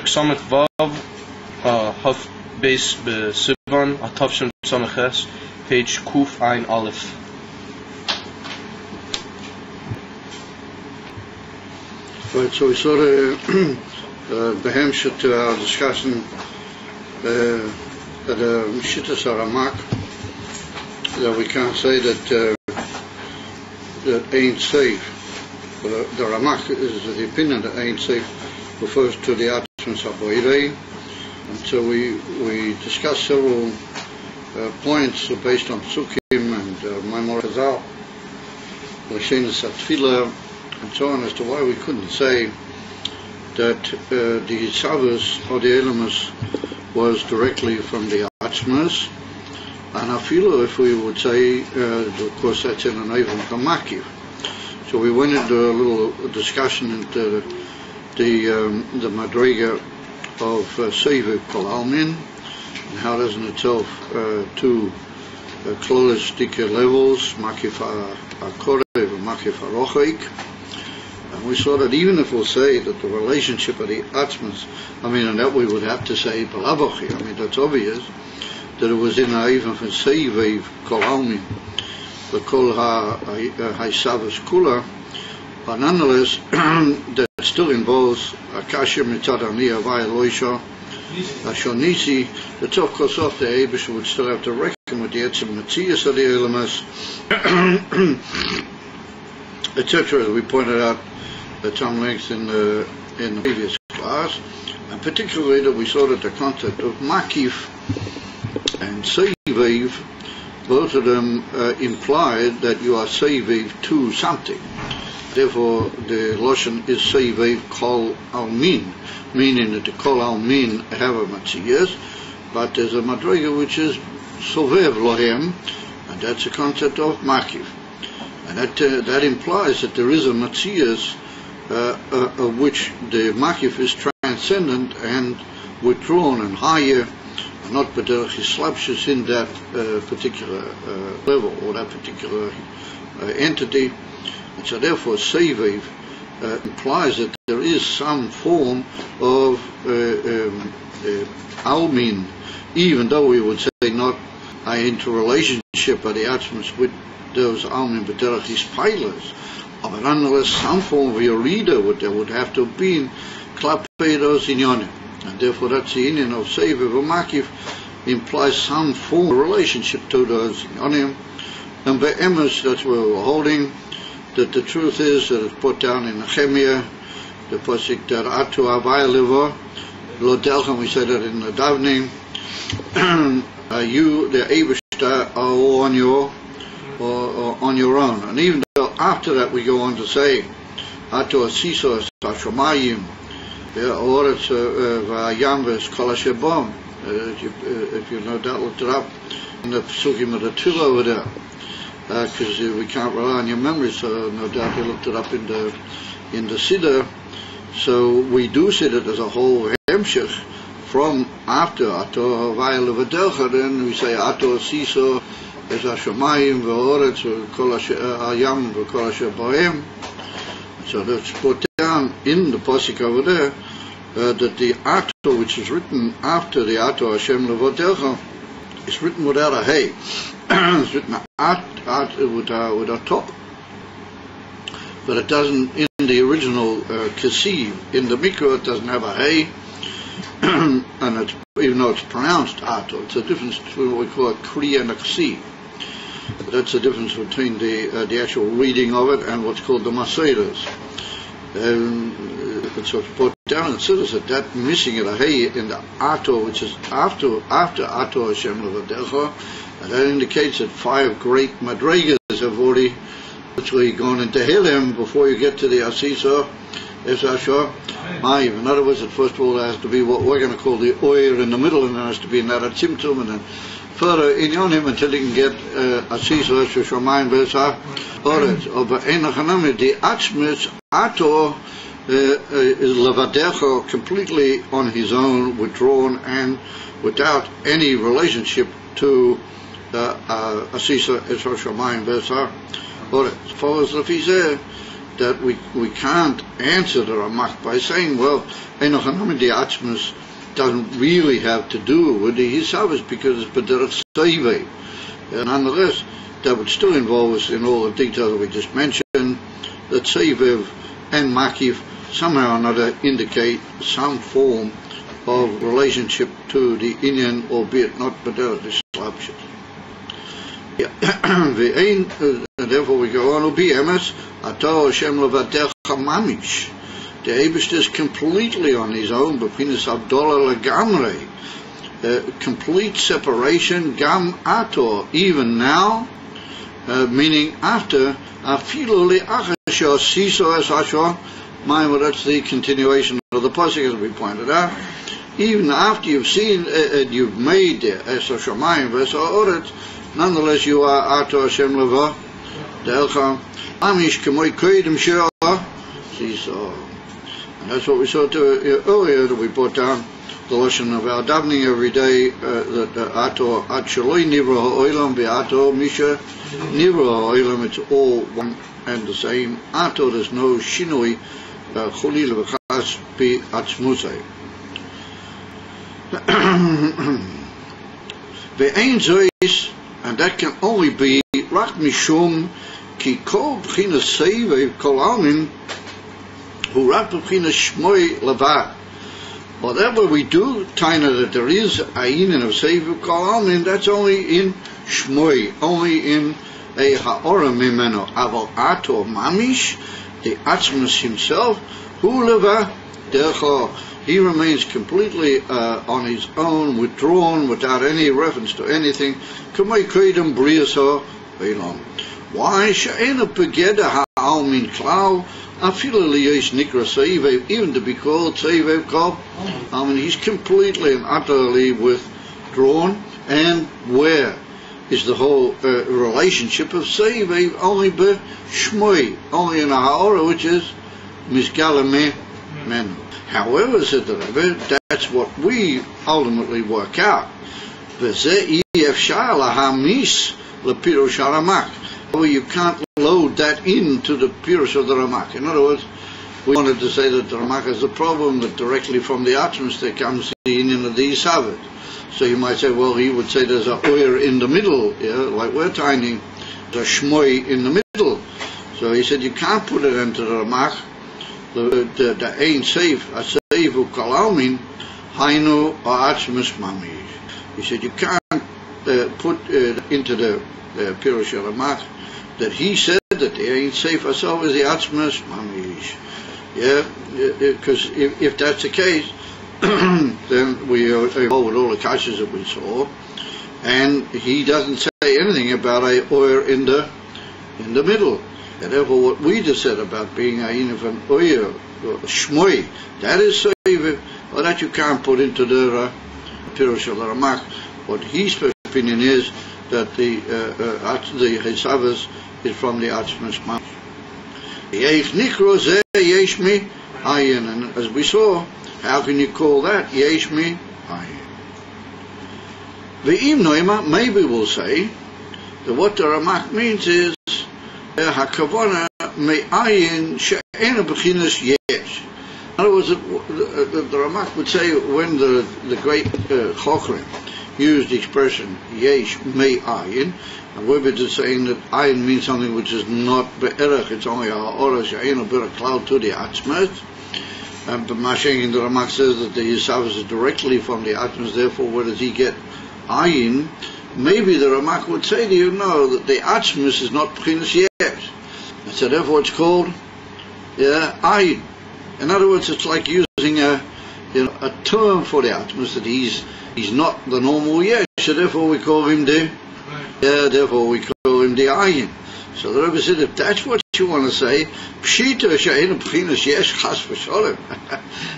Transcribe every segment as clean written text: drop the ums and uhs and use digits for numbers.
Samech Vav, Haf Base Sivan, Atavshem Samech, page Kuf Ein Aleph. Right, so we sort of behemshet to our discussion that Shittas Aramak, that we can't say that that ain't safe. But the Ramak is the opinion that ain't safe refers to the Atzmos HaBoirei. And so we discussed several points based on Psukim and Maimor Chazal, L'shenis HaTfilah, and so on, as to why we couldn't say that the Yitzavos or the Elamus was directly from the Atzmos, and Afilu, if we would say, of course that's in an Eivan Kamakiv. So we went into a little discussion into the Madriga of Seviv Kol Almin, and how does in itself two klolistic levels, Makif HaKorev and Makif HaRochaik. And we saw that even if we'll say that the relationship of the Atzmos, and that we would have to say Balavochi, that's obvious, that it was in even for Seviv Kol Almin, the Kol HaYisavos Kula, but nonetheless, that still involves Akashir Mitzad Ani Avai Eloisha, Ashonisi, that of course off the Abish would still have to reckon with the Etzem Metzias of the Elamas, etc., as we pointed out at some length in the previous class, and particularly that we saw that the concept of Makif and Seviv, both of them implied that you are Seviv to something. Therefore, the Loshen is Seviv Kol Almin, meaning that the Kol Almin have a Matziyas, but there's a Madriga which is Sovev Lohem, and that's the concept of Makif. And that implies that there is a Matziyas of which the Makif is transcendent and withdrawn and higher, and not B'derech Yislapshus in that particular level or that particular entity. And so therefore Seviv implies that there is some form of Almin, even though we would say not an interrelationship of the Atzmos with those Almin B'derech Yispailas, but nonetheless some form of Yerida there would have to have been Klapei those Inyonim. And therefore that's the Inyan of Seviv or Makif, implies some form of relationship to those Inyonim. And by Emes, that's where we're holding, that the truth is that it's put down in Nehemiah, the pasuk that Atu Avai Levo, Lo Delchem, we said that in the davening, you, the Eibishter, are on your own. And even though after that we go on to say, Atu Asiso Hashomayim, Oretz V'Ayam V'Kol Asher Bom, if you no doubt looked it up in the psukim of the Tefillah over there, because we can't rely on your memory, so no doubt you looked it up in the Siddur. So we do see that there's a whole hemshech from after Ato Havai Levadelcha, then we say Ato Asiso Es Hashomayim V'Oretz V'Kol Asher Ayam V'Kol Asher Bohem. So that's put down in the pasuk over there that the Ato, which is written after the Ato Hashem Levadelcha, is written without a hey. It's written with a top, but it doesn't in the original Kesiv. In the Mikra it doesn't have a hey, and it's, even though it's pronounced Ato, it's a difference between what we call a Kri and a Kesiv. That's the difference between the actual reading of it and what's called the Masedas. So it's put down and says that missing a hey in the Ato, which is after Ato Hashem Levadelcha, and that indicates that 5 great Madrigas have already literally gone into Helium before you get to the Asisa, Esashah, Ma'im. In other words, first of all there has to be what we're going to call the Oyer in the middle, and there has to be another Tzimtzum, and then further in Yonim until you can get Asisa, Esashah, Ma'im, Vesah, Oretz. But Einachanami, the Atzmos, Ato, is Levadecha, completely on his own, withdrawn, and without any relationship to Asisa, Esar Shamayim, Besar. Or as far as Lafizeh, that we can't answer the Ramak by saying, well, Enoch the Atzmus doesn't really have to do with the Hisavas because it's B'derech Seivei. And nonetheless, that would still involve us in all the details that we just mentioned, that Seivev and Makif somehow or another indicate some form of relationship to the Inyan, albeit not B'derech Slapshut. Therefore we go on, Ubi Emes, Ato Hashem Levadecha Mamish. The Eibishter is completely on his own, B'chinas Abdollah Legamrei. Complete separation, Gam Ato, even now, meaning after, Afilu Le'achasho Siso Es Hasho, that's the continuation of the pasuk as we pointed out. Even after you've seen, you've made the Es Hashomayim V'es Ha'oretz, nonetheless you are Ato Hashem Leva De'elcha Amish K'moy Koydim She'ah Siso. And that's what we saw earlier, that we brought down the lesson of our davening every day, that Ato At Shaloi Nivra Ha'olam Be'ato Misha Nivra Ha'olam, it's all one and the same. Ato, there's no Shinoi Chulil V'chas Be'atzmusai. Ve'ein zois, and that can only be Rak Mishum Ki Kol B'chinas Seivev Kol Almin Hu Rak B'chinas Shmoi Levad. Whatever we do, Taina, that there is Ayin of Seivev Kol Almin, that's only in Shmoi, only in a Ha'ora Mimeno. Aval Ato Mamish, the Atzmus himself, Hu Leva Decha. He remains completely on his own, withdrawn, without any reference to anything. Why? She'ena Pegeda Ha'almin Klau, Afilu Liyesh Nikra Seivev, even to be called Seivev Kol. I mean, he's completely and utterly withdrawn. And where is the whole relationship of Seivev? Only be Shmoi, only in a Ha'ora, which is Misgalame Men. However, said the Rebbe, that's what we ultimately work out. Well, you can't load that into the Pirush of the Ramak. In other words, we wanted to say that the Ramak is the problem, that directly from the Atzmus there comes the Inyan of the Isavet. So you might say, well, he would say there's a Oyer in the middle, like we're tiny, there's a Shmoi in the middle. So he said you can't put it into the Ramak. The Ein Seif, a Seivu Kalalmin, Hainu Atzmus Mamish. He said you can't put into the Pirush Ramak that he said that the Ein Seif herself is the Atzmus Mamish. Because if that's the case, then we are involved with all the kashas that we saw, and he doesn't say anything about a oyer in the middle. And therefore, what we just said about being ayin of an oyer, shmoi, that is seiv, or that you can't put into the Pirush of the Ramak. What his opinion is that the Hisavas is from the Atzmus Mamish. Yesh nikro zeh yesh mi ayin, and as we saw, how can you call that yesh mi ayin? Ve'im noima, maybe we'll say that what the Ramak means is hakavana me'ayin she'ena b'chinas yesh. In other words, the Ramak would say when the great Chokrim used the expression yesh me'ayin, and we're just saying that ayin means something which is not be'erach, it's only ha'ora she'ena b'era cloud to the Atzmas. And the Mashing, the Ramak says that the Yisavas is directly from the Atzmas, therefore where does he get ayin? Maybe the Ramak would say to you, no, that the Atzmus is not b'chinas yesh. And so therefore it's called ayin. In other words, it's like using a term for the Atzmus, that he's not the normal yesh, so therefore we call him the ayin. So the Rebbe said, if that's what you want to say, pshita she'ena b'chinas yesh chas v'sholem.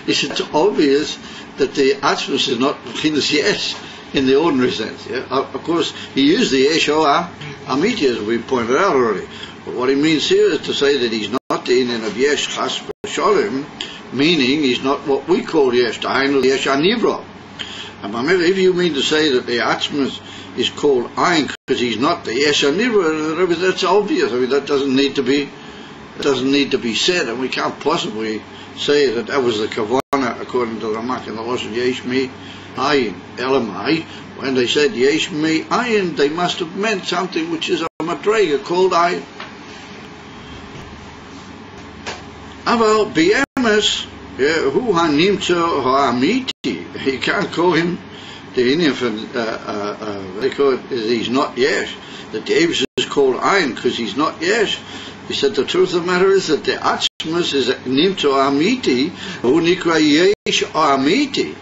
He said, it's obvious that the Atzmus is not b'chinas yesh in the ordinary sense. Of course, he used the yesh or amiti, as we pointed out already. But what he means here is to say that he's not the inyan of yesh chas v'sholem, meaning he's not what we call yesh, the yesh anivra. And if you mean to say that the Atzmus is called ayin because he's not the yesh anivra, that's obvious. I mean, that doesn't need to be It doesn't need to be said, and we can't possibly say that that was the Kavanah according to the Ramak in the Lashon Yesh Mi Ayin Elamai. When they said Yesh Mi Ayin, they must have meant something which is a madrega called Ayin. Aval B'emes Hu Hanimtzo Ha'amiti. You can't call him the Indian for they call it he's not Yesh. That the Abish is called Ayin because he's not Yesh. He said the truth of the matter is that the Atzmus is Nimtzo Amiti Hu Nikra Yesh Amiti.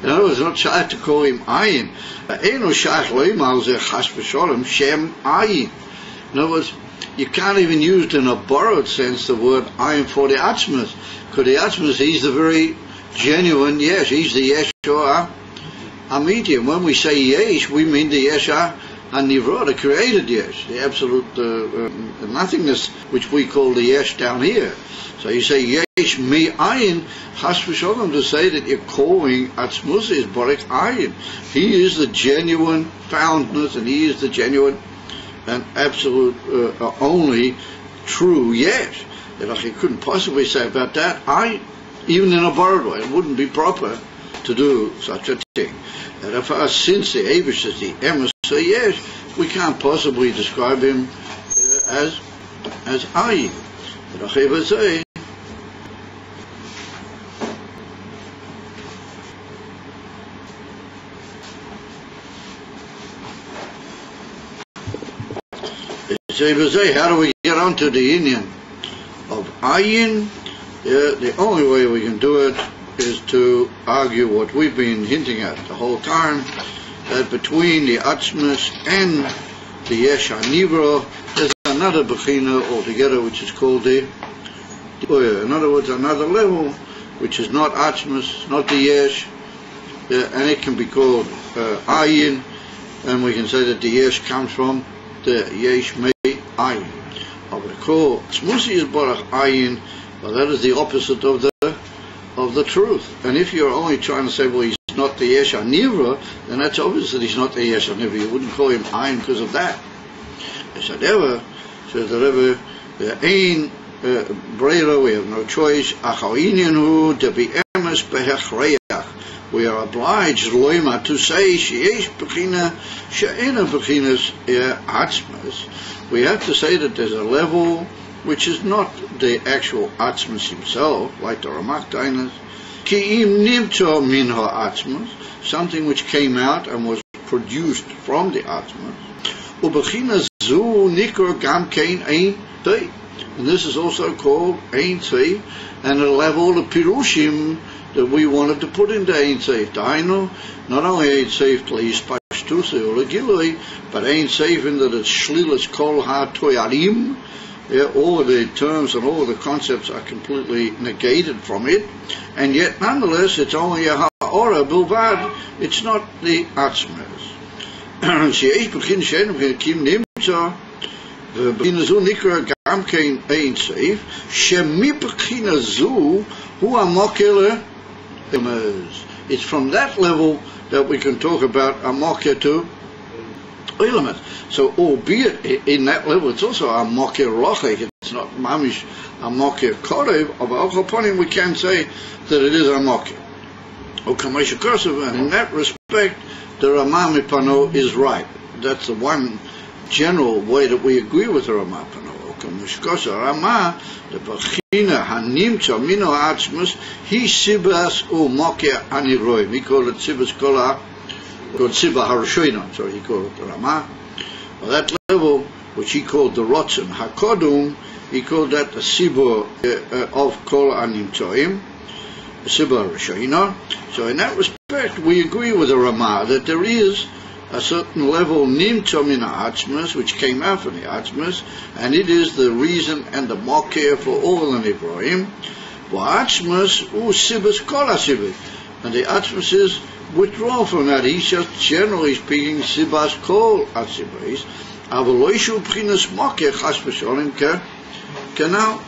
In other words, not shy to call him Ayin. Eno Shach Loimal Zeh Chas V'Sholem Shem Ayin. In other words, you can't even use it in a borrowed sense the word Ayin for the Atzmus, because the Atzmus, he's the very genuine Yesh. He's the Yesh or Amiti. And when we say Yesh, we mean the Yesh HaNivra, the created Yesh, the absolute nothingness, which we call the Yesh down here. So you say Yesh Mi Ayin, Chas V'Sholem, to say that you're calling Atzmus is Borek Ayin. He is the genuine foundness, and he is the genuine and absolute only true Yesh. That you couldn't possibly say about that. Even in a borrowed way, it wouldn't be proper to do such a thing. And if since the Abish is the Emes Yesh, we can't possibly describe him as Ayin. But I say, how do we get onto the union of Ayin? The only way we can do it is to argue what we've been hinting at the whole time, that between the Atzmus and the Yesh HaNivra, there's another Bechina altogether, which is called in other words, another level, which is not Atzmus, not the Yesh, and it can be called Ayin, and we can say that the Yesh comes from the Yesh Mi Ayin. I would call Tzmusi is Barach Ayin, but that is the opposite of the truth. And if you're only trying to say, well, he's not the Yesh HaNivra, then that's obvious that he's not the Yesh HaNivra. You wouldn't call him Ayin because of that. So the Rebbe, Ein Breira, we have no choice. Achawinyanhu debi emes behechreach. We are obliged, loima, to say sheyesh bechina she'ena bechinas atzmas. We have to say that there's a level which is not the actual atzmas himself, like the Ramak Tainas. Ki im nimtzo min ha'atzmas, something which came out and was produced from the atzmas. Ubechina zu nikor gam kein ein tei. And this is also called ein tei, and a level of pirushim that we wanted to put into Ein Seif. Dainu, not only Ein Seif Le'ispashtusi or Legilui, but Ein Seif in that it's Shlilas Kol HaToyarim. All of the terms and all of the concepts are completely negated from it, and yet nonetheless it's only a Ha'ora Bilvad, it's not the Atzmas. She'esh B'chin Shen V'kim Nimtza V'b'chin Zu Nikra Gam Kein Ein Seif Shemi B'chin Zu Hu HaMokele. It's from that level that we can talk about a mokeh to element. So, albeit in that level, it's also a mokeh rochek. It's not mamish a mokeh korev. Upon him, we can say that it is a mokeh. And in that respect, the Ramah Mipano is right. That's the one general way that we agree with the Ramah Pano. Ramah, the Bechina Hanimtza Mino Atzmus, he Sibas U Mokeh Aniroim. He called it Sibas Kola, called Sibah Harushoinon, so he called it the Ramah. Well, that level, which he called the Rotzen HaKodum, he called that the Sibah of Kol Animtzoim, the Sibah Harushoinon. So in that respect, we agree with the Ramah that there is a certain level nimtzo min ha'atzmas, which came out from the atzmas, and it is the reason and the mokeh for all the nivroim. V'atzmas u sibas kol ha'sibas, and the atzmas is withdrawn from that. He's just generally speaking sibas kol ha'sibas. Avoloishu b'chinas mokeh chas v'sholim canal.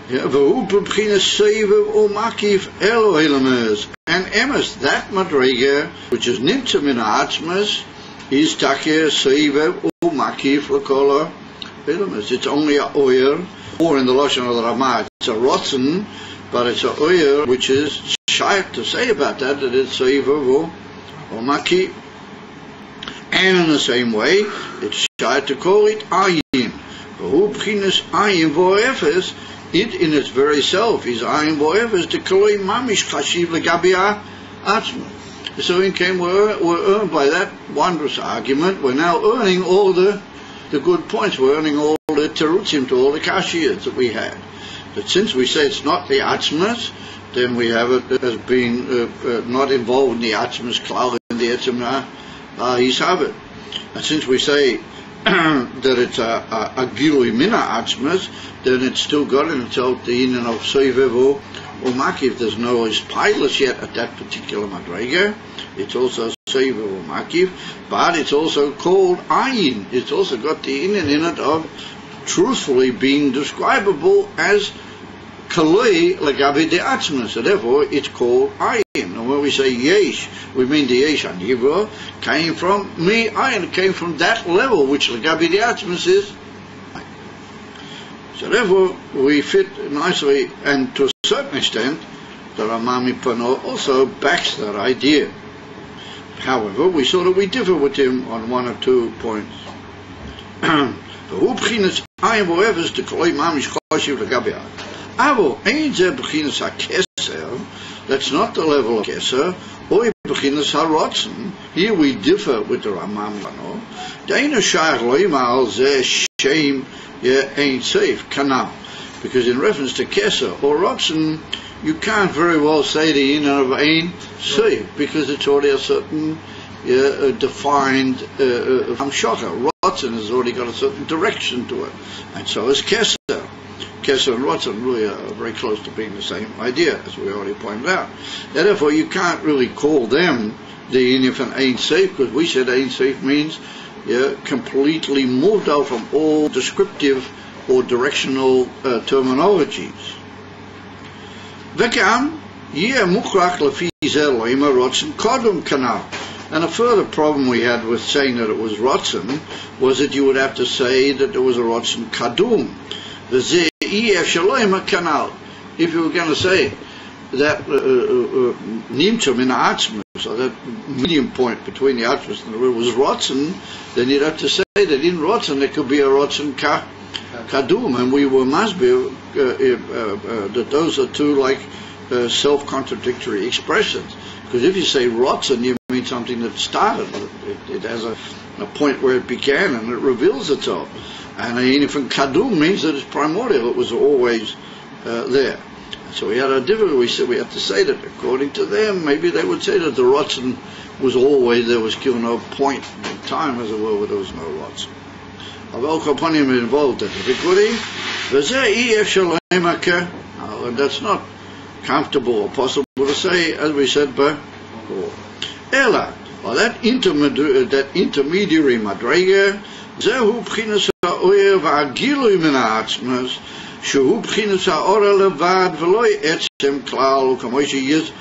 V'hu b'chinas seivav u makif elo hilames. And emes, that madrega, which is nimtza min ha'atzmas, is takeh seivav u makif l'kola Elamus. It's only a oyer, or in the Lashon of the Ramah, it's a rotzen, but it's a oyer which is shy to say about that it's Sivan or Maki. And in the same way, it's shy to call it ayin. It in its very self is ayin bo'efes to call it mamish chashiv legabi atzma. So in came we're earned by that wondrous argument. We're now earning all the good points. We're earning all the terutzim to all the kashiyas that we had. That since we say it's not the atzmas, then we have it as being not involved in the atzmas klal in the etzim hisabit. And since we say that it's a gilui mina atzmas, then it's still got in itself the in of soivevo or makiv. There's no pilot yet at that particular madrega. It's also soivevo or makiv, but it's also called ayin. It's also got the in it of truthfully being describable as kaloi legabi de atzmas. So therefore, it's called ayin. And when we say yesh, we mean the yesh and Hebrew came from me ayin. It came from that level, which legabi de atzmas is. So therefore, we fit nicely, and to a certain extent, the Ramami Pano also backs that idea. However, we saw that we differ with him on one or 2 points. That's not the level of keser. Here we differ with the Ramami Pano. Ain't safe, canal. Because in reference to Keser or Rotzen, you can't very well say the in of ain't safe, because it's already a certain defined Hamshaka. Rotzen has already got a certain direction to it. And so is Keser. Keser and Rotzen really are very close to being the same idea, as we already pointed out. And therefore, you can't really call them the in if an ain't safe, because we said ain't safe means completely moved out from all descriptive or directional terminologies. And a further problem we had with saying that it was rotzen was that you would have to say that there was a rotzen kadum. If you were going to say that nimtum in atzma, so that medium point between the atzmas and the word was rotzen, then you'd have to say that in rotzen there could be a rotzen kadum, and we were masbir that those are two like self-contradictory expressions. Because if you say rotzen, you mean something that started. It has a point where it began and it reveals itself. And even kadum means that it's primordial. It was always there. So we had a difficulty. We said we have to say that according to them, maybe they would say that the rotzen was always, there was given no point in time, as it were, where there was no rotzen. Aval Kopanim involved in difficulty. And that's not comfortable or possible to say, as we said before. Ela, well, that intermediary madrega, zehu b'chinas ha'oyer v'agilui min ha'atzmas, שהוא בחינת האור לבד ולא עצם כלל וכמו שיש.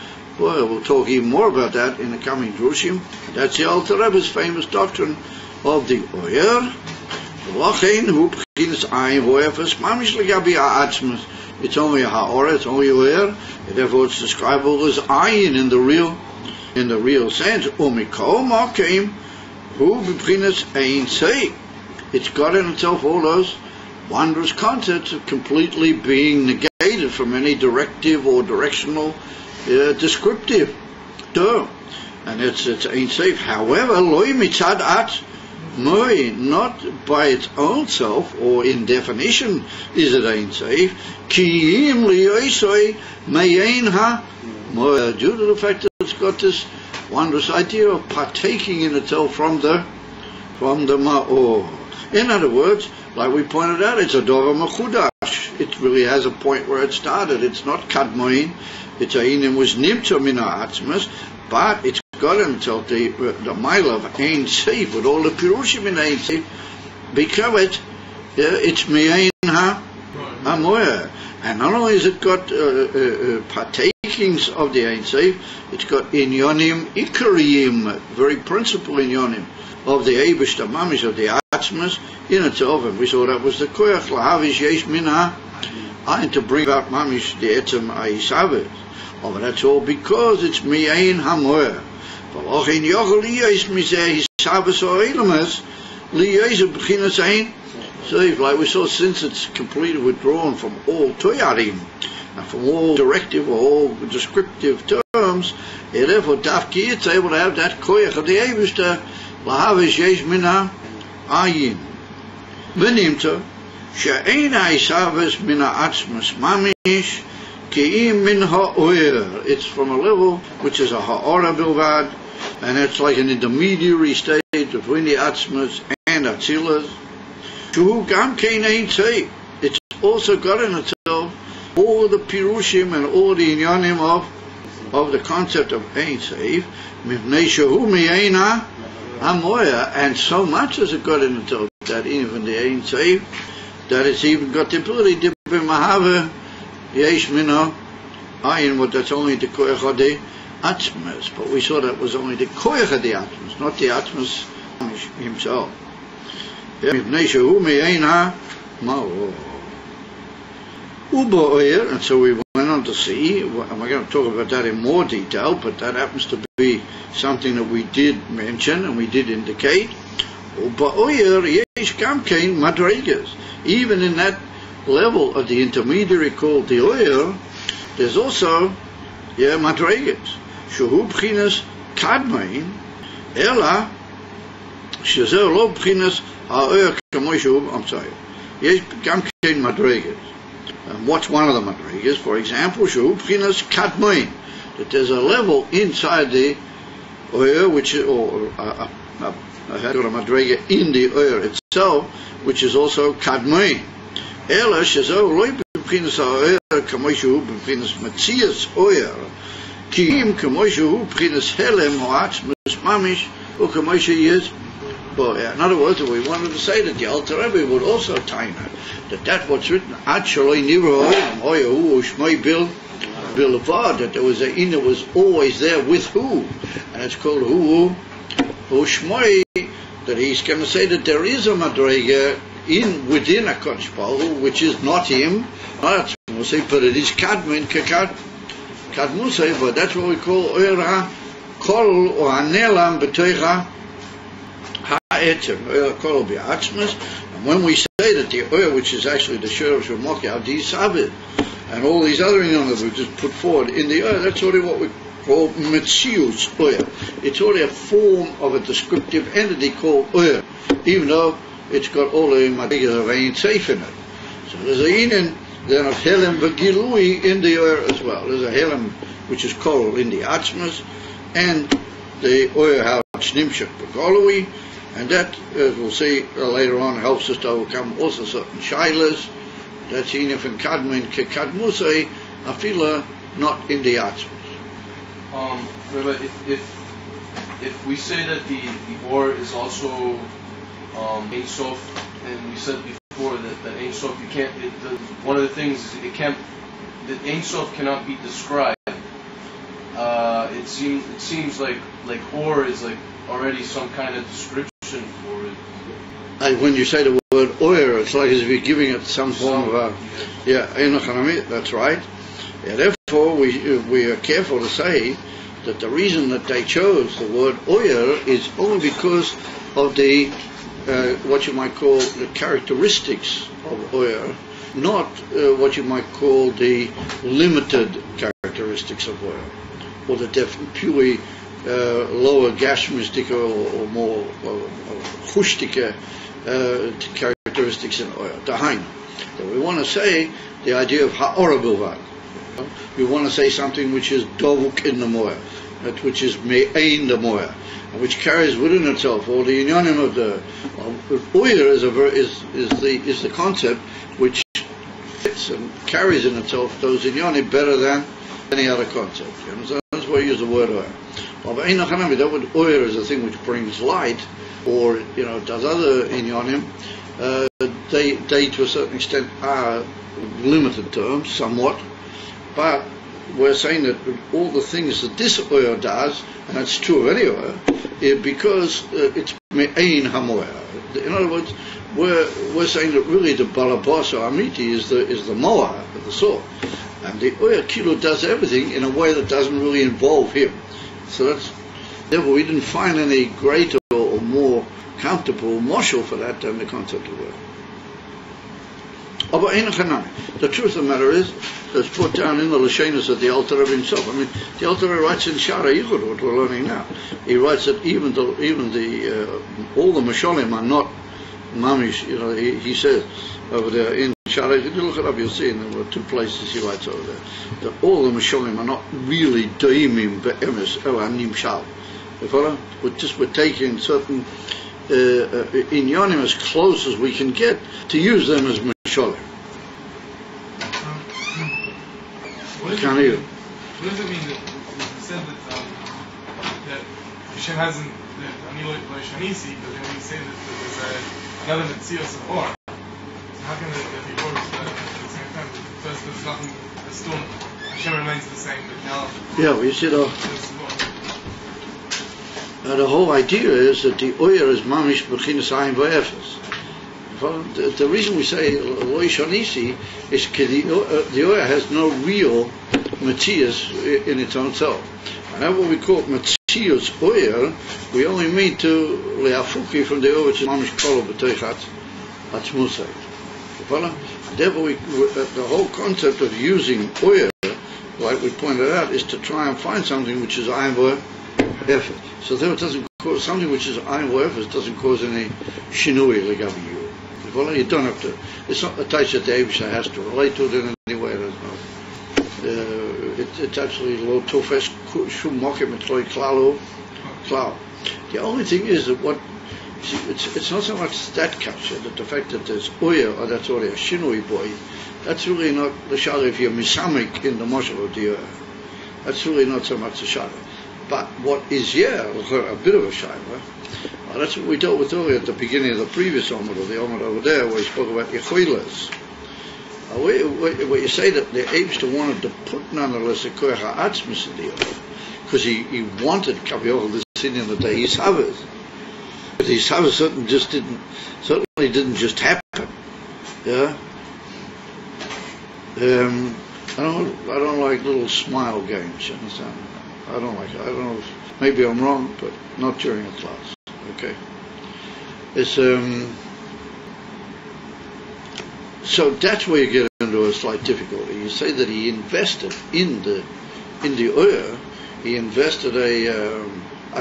Well, we'll talk even more about that in the coming drushim. That's the Alter Rebbe's famous doctrine of the oyer. ולכן הוא בחינת עין ואפס ממש לגבי העצמס. It's only a ha'or, it's only oyer, and therefore it's describable as ayin in the real sense. Umikol makim hu b'chinas ein sei. It's got in itself all those wondrous concepts of completely being negated from any directive or directional descriptive term. And it's ain't safe. However, loy mitzad at moi, not by its own self or in definition is it ain't safe. Ki im liyoisoi meyein ha moi, due to the fact that it's got this wondrous idea of partaking in itself from the ma'or. In other words, like we pointed out, it's a dover mechudash. It really has a point where it started. It's not kadmoin. It's a inim was nimtzah min ha'atzmas, but it's got himself the mile of ein safe with all the pirushim in ein safe, because it's me'ein ha'moyer. And not only has it got partakings of the ein safe, it's got inyonim ikariyim, very principal inyonim of the Eibush, the mamish of the atzmas in itself, and we saw that was the koyach lahavish yesh mina, and to bring about mamish the etzem aisavet. Oh, but that's all because it's mi'ain hamoyer. V'lochin yochel liyos mizeh hisavas o ilamas liyos b'chinas ein. So, like we saw, since it's completely withdrawn from all toyarim, and from all directive or all descriptive terms, therefore dafki it's able to have that koyach of the Eivishter lahavish yesh mina ayin. V'nimta she'ein ha'isavas mina atzmas mamish ki'im min ha'oyer. It's from a level which is a ha'ora bilvad, and it's like an intermediary state between the atzmas and atzilas. Shuhu gam kein ein tzei. It's also got in itself all the pirushim and all the inyanim of the concept of ein tzei, mivnei shehu mi'eina hamoyer, and so much has it got in itself that even the ein tzei, that it's even got the ability to be mahava yesh mina ayin, but that's only the koyach of the atzmas. But we saw that was only the koyach of the atzmas, not the atzmas himself. And so we went on to see, and we're going to talk about that in more detail, but that happens to be something that we did mention and we did indicate. Even in that level of the intermediary called the oyer, there's also madregas. Shehu b'chinas kadmain, ela shezer lo b'chinas ha'oyer kamoy shehu. I'm sorry. Yesh gam kein madregas. And what's one of the madregas? For example, shehu b'chinas kadmain, that there's a level inside the oyer which is, or a madrega in the oyer itself, which is also kadmain. Ela shezo loy b'chinas ha'oyer kamoy shehu b'chinas matzias oyer, ki'im kamoy shehu b'chinas helem ha'atzmas mamish or kamoy sheyez bo'er. In other words, if we wanted to say that the Alter Rebbe would also taina that what's written ad shaloi nivro oyer hu u'shmoi bilvad, that there was a in that was always there with who, and it's called hu u'shmoi, that he's going to say that there is a madrega within a Kodesh Baruch Hu, which is not him, not Musay, but it is Kadmin Kadmusay, but that's what we call Oyer HaKol or HaNelam B'toicha HaEtzem, Oyer HaKol B'Atzmas. And when we say that the Oyer, which is actually the Shur of Shemokya, the Sabbath, and all these other things that we just put forward in the Oyer, that's only what we call Metzius Oyer. It's only a form of a descriptive entity called Oyer, even though it's got all the madrigas of Ein Seif in it. So there's a inen then of Helem V'Gilui in the Oyer as well. There's a Helem which is Kol in the Atzmas, and the Oyer Ha'ach Nimshach V'Golui, and that, as we'll see later on, helps us to overcome also certain Shailas. That's Inif and Kadmin Kekadmusay, Afila, not in the Atzmas. If we say that the Or is also Ein Sof, and we said before that Ein Sof, you can't. One of the things is that Ein Sof cannot be described. It seems like Or is like already some kind of description for it. And when you say the word Oyer, it's like as if you're giving it some form of a that's right. Yeah, therefore, we are careful to say that the reason that they chose the word Oyer is only because of the what you might call the characteristics of Oyer, not what you might call the limited characteristics of Oyer, or the purely lower gashmistic or more chushtika characteristics in Oyer. Dahain. So we want to say the idea of ha'ora bilvad. We want to say something which is dovuk in the moya, that which is me'ain the moya, which carries within itself all the inyanim of the Oyer is the concept which fits and carries in itself those inyanim better than any other concept. You know? So that's why I use the word Oyer. That word Oyer is a thing which brings light, or does other inyanim. They to a certain extent are limited terms, somewhat, but we're saying that all the things that this Oyer does, and that's true of any Oyer, because it's me'ain hamoyer, In other words, we're saying that really the Balabas or Amiti is the Moa of the soul, and the Oya Kilo does everything in a way that doesn't really involve him. So therefore we didn't find any greater or more comfortable marshal for that than the concept of Oya. The truth of the matter is, it's put down in the Lashonos of the Alter Rebbe himself. I mean, the Alter Rebbe writes in Shara Yichud, what we're learning now. He writes that even all the Mashalim are not mamish. You know, he says over there in Shara, if you look it up, you'll see. And there were two places he writes over there that all the Mashalim are not really doimim be'emes elanim shal. You follow? We're taking certain inyanim as close as we can get to use them as mashalim. What does it mean that you said that Hashem hasn't the Anilo Shanisi, but then we say that there's another Metzios of Or. So how can that be Or at the same time? There's nothing, still Hashem remains the same, but now yeah, well, you see the whole idea is that the Oyer is mamish b'chinas ayin v'efes. The reason we say Loi Shanisi is because the Oyer has no real Matthias in its own self. And that's what we call Matthias Oyer. We only mean to Leafuki from the Oyer, which is mamish kolo b'teichat atzmusay. Therefore, the whole concept of using Oyer, like we pointed out, is to try and find something which is ayin v'efes. So therefore, it doesn't cause something which is ayin v'efes doesn't cause any shinui legabi you. Well, you don't have to. It's not a touch that the Eibusha has to relate to it in any way. It's absolutely lo tofes shum mokim etloi klalo klal. The only thing is that it's not so much that capture that the fact that there's oya or that's already a shinui boy. That's really not the shara if you're misamik in the moshel of the oya. That's really not so much the shara. But what is a bit of a shayla. That's what we dealt with earlier at the beginning of the previous Omid, or the Omid over there, where he spoke about Yechoilas. Where you say that the Eibster wanted to put nonetheless a Koyach HaAtzmis in the Omid, because he wanted Kavioch this in the day His Havas. But His Havas certainly didn't just happen. Yeah? I don't like little smile games, you understand? I don't like it. I don't know if, maybe I'm wrong, but not during a class. Okay. It's so that's where you get into a slight difficulty. You say that he invested in the oil. He invested a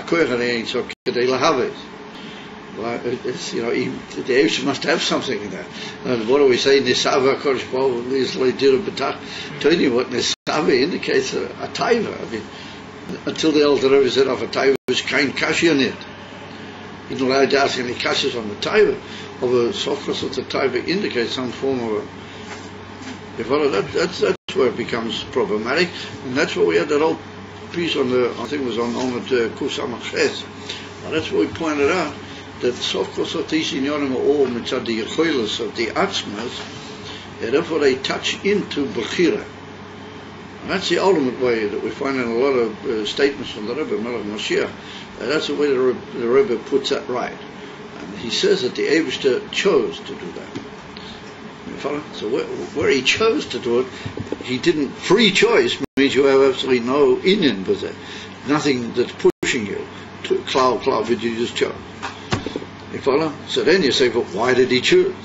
kohen so kedei lahavet. Well, it's the Eish must have something in that. And what do we say? Nisava kodesh bo is leidir b'tach. Tell you what nisava indicates a taiva. I mean, until the elder Rebbe said of a taiva is kein kashi on it. He's not allowed to ask any kashas on the taiva. Of a softness of the taiva indicates some form of that's where it becomes problematic, and that's where we had that whole piece on the, I think it was on Omid Kusamach Ches. That's what we pointed out, that softness of these inyonim are all mitzad the yechoilas of the atzmas, and therefore they touch into bechira. And that's the ultimate way that we find in a lot of statements from the Rebbe Melech Mashiach. That's the way the Rebbe puts that right. And he says that the Eibishter chose to do that. You follow? So where he chose to do it, he didn't. Free choice means you have absolutely no inyan with it. Nothing that's pushing you. Cloud, but you just chose. You follow? So then you say, but why did he choose?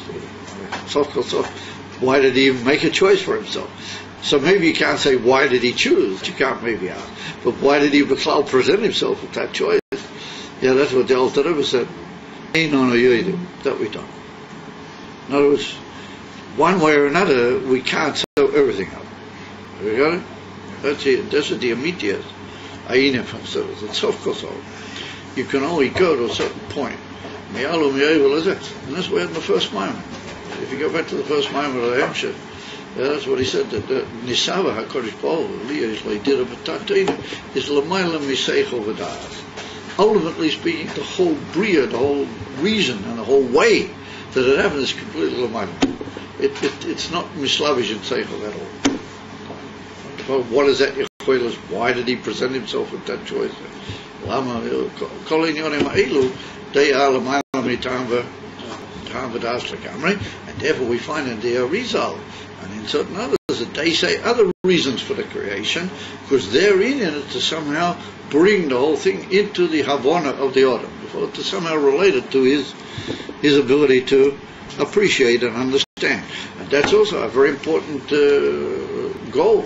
Why did he even make a choice for himself? So maybe you can't say, why did he choose? You can't maybe ask. But why did he present himself with that choice? Yeah, that's what the Alter Rebbe said. That we don't. In other words, one way or another, we can't sew everything up. You got it? That's what the immediate Ayinim says. It's of course all. You can only go to a certain point. And that's what we had in the first Maimon. If you go back to the first Maimon of the Hemshech, that's what he said, that Nisava HaKodesh Baruch is L'mayla Miseichel V'Da'as. Ultimately speaking, the whole Bria, the whole reason and the whole way that it happened is completely L'mayla. It's not Mislavish and Seichel at all. Well, what is that? Why did he present himself with that choice? Kol Inyonim Ha'elu, they are L'mayla Mitam Havadas Lagamri, and therefore we find in the Arizal and in certain others that they say other reasons for the creation, because they're in it to somehow bring the whole thing into the Havana of the Adam, to somehow relate it to his ability to appreciate and understand. And that's also a very important goal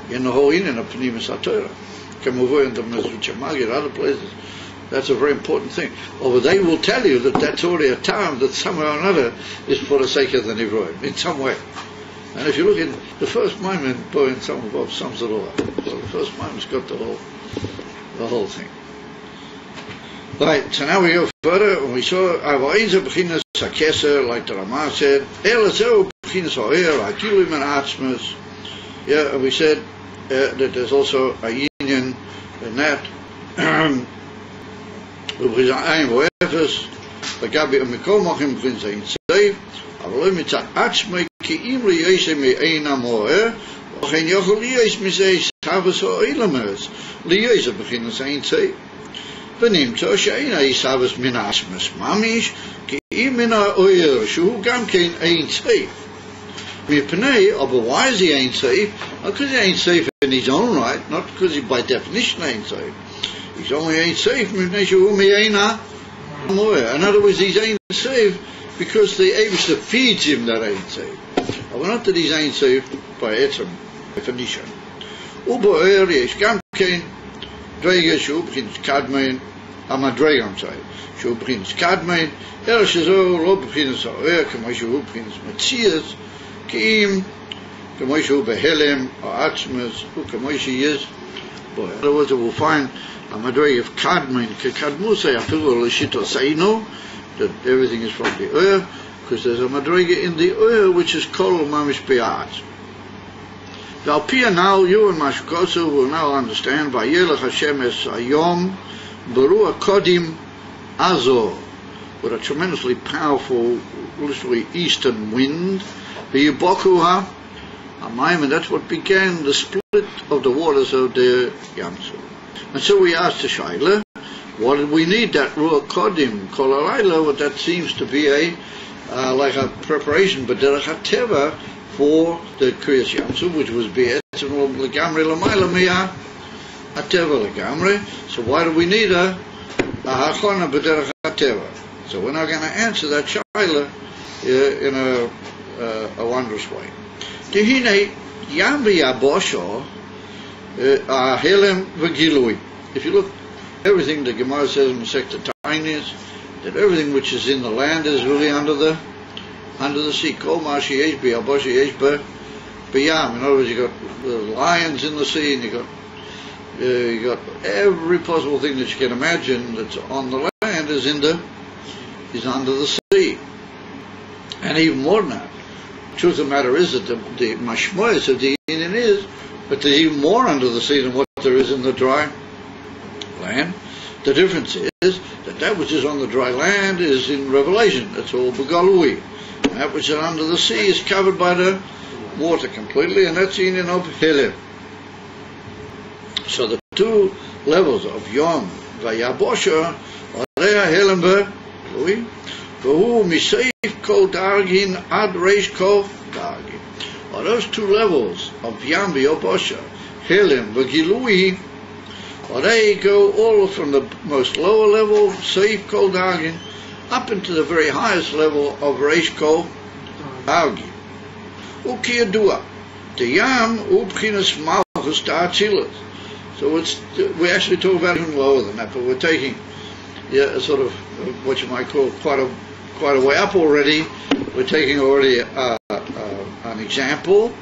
in the whole Indian of Pnimis HaTorah. Kamuvu and the Mezuchamagi, other places. That's a very important thing. Although they will tell you that that's already a term that somehow or another is for the sake of the Nivroim, in some way. And if you look in the first Maimon, in Samech Vav sums it all up. So the first Maimon's got the whole thing. Right, so now we go further, and we saw Avaiza Bechinas Hakeser, like the Ramah said, Elazeu Bechinas Ha'er, Ha'kilim and Atzmas. Yeah, and we said that there's also a union in that. ובחינת עין ואפס, לגבי המקום מוחים בחינת האינסייב, אבל לא מצד עצמי, כי אם ליש מעין המוער, וכן יכול ליש מזה סבס או אילמרס, ליש בחינת האינסייב. ונמצא שאין הסבס מן עצמס ממש, כי אם מן האויר, שהוא גם כן אינסייב. מפני, but why is he ainsayf? Not because he ain't safe in his own right, not because he by definition ain't safe. He's only ain't safe. In other words, he's ain't safe because the Abishah feeds him that ain't safe. But not that he's ain't safe by its definition. Uber is Gamkin, Drega Shub, Hins Cadmain, Amadregam side. Shub Hins Cadmain, Ershazo, Rob Hins Air, Kamashu Hins Matthias, Kim, Kamashu Behelem, or Atzmas, who Kamashi is. In other words, we'll find a madrega of Kadmin, Kadmusay, Afilu Lishito Saino, that everything is from the Ur, because there's a madrega in the Ur which is Kol Mamish Be'at. Valpia now, you and Mashkosu will now understand, Vayelech Hashem es Ayom, Beruah Kodim Azor, with a tremendously powerful, literally eastern wind, V'yibokuha, Amayim, and that's what began the split of the waters of the Yamsu. And so we asked the Shaila, what did we need that Ruach Kodim, Kol Halayla, what that seems to be like a preparation, but Derech HaTeva for the Kriyas Yamsu, which was Be'etzim L'Gamri L'Mayla Mi'ah HaTeva L'Gamri. So why do we need a Hachona B'Derech HaTeva? So we're now going to answer that Shaila in a wondrous way. Tehine Yam V'Yabosho Helem V'Gilui. If you look, everything the Gemara says in Masechta Tainis, that everything which is in the land is really under the sea. Kol Mashi Yesh B'Yabosho Yesh B'Yam. In other words, you got the lions in the sea, and you got every possible thing that you can imagine that's on the land is under the sea, and even more than that. Truth of the matter is that the mashmoyas of the Indian is, but there's even more under the sea than what there is in the dry land. The difference is that which is on the dry land is in Revelation. That's all Begalui. And that which is under the sea is covered by the water completely, and that's the Indian of Helem. So the two levels of Yom Vayabosha are there Helem Begalui. V'hu Miseif Kol Dargin Ad Reish Kol Dargin. Are those two levels of Yam V'Yabosha, Helem V'Gilui, or they go all from the most lower level, Seif Kol Dargin, up into the very highest level of Reish Kol Dargin. Ukiyadua, the Yam Ubchinas Malchus Ta'atzilas. So we actually talk about even lower than that, but we're taking sort of what you might call quite a way up already. We're taking already an example,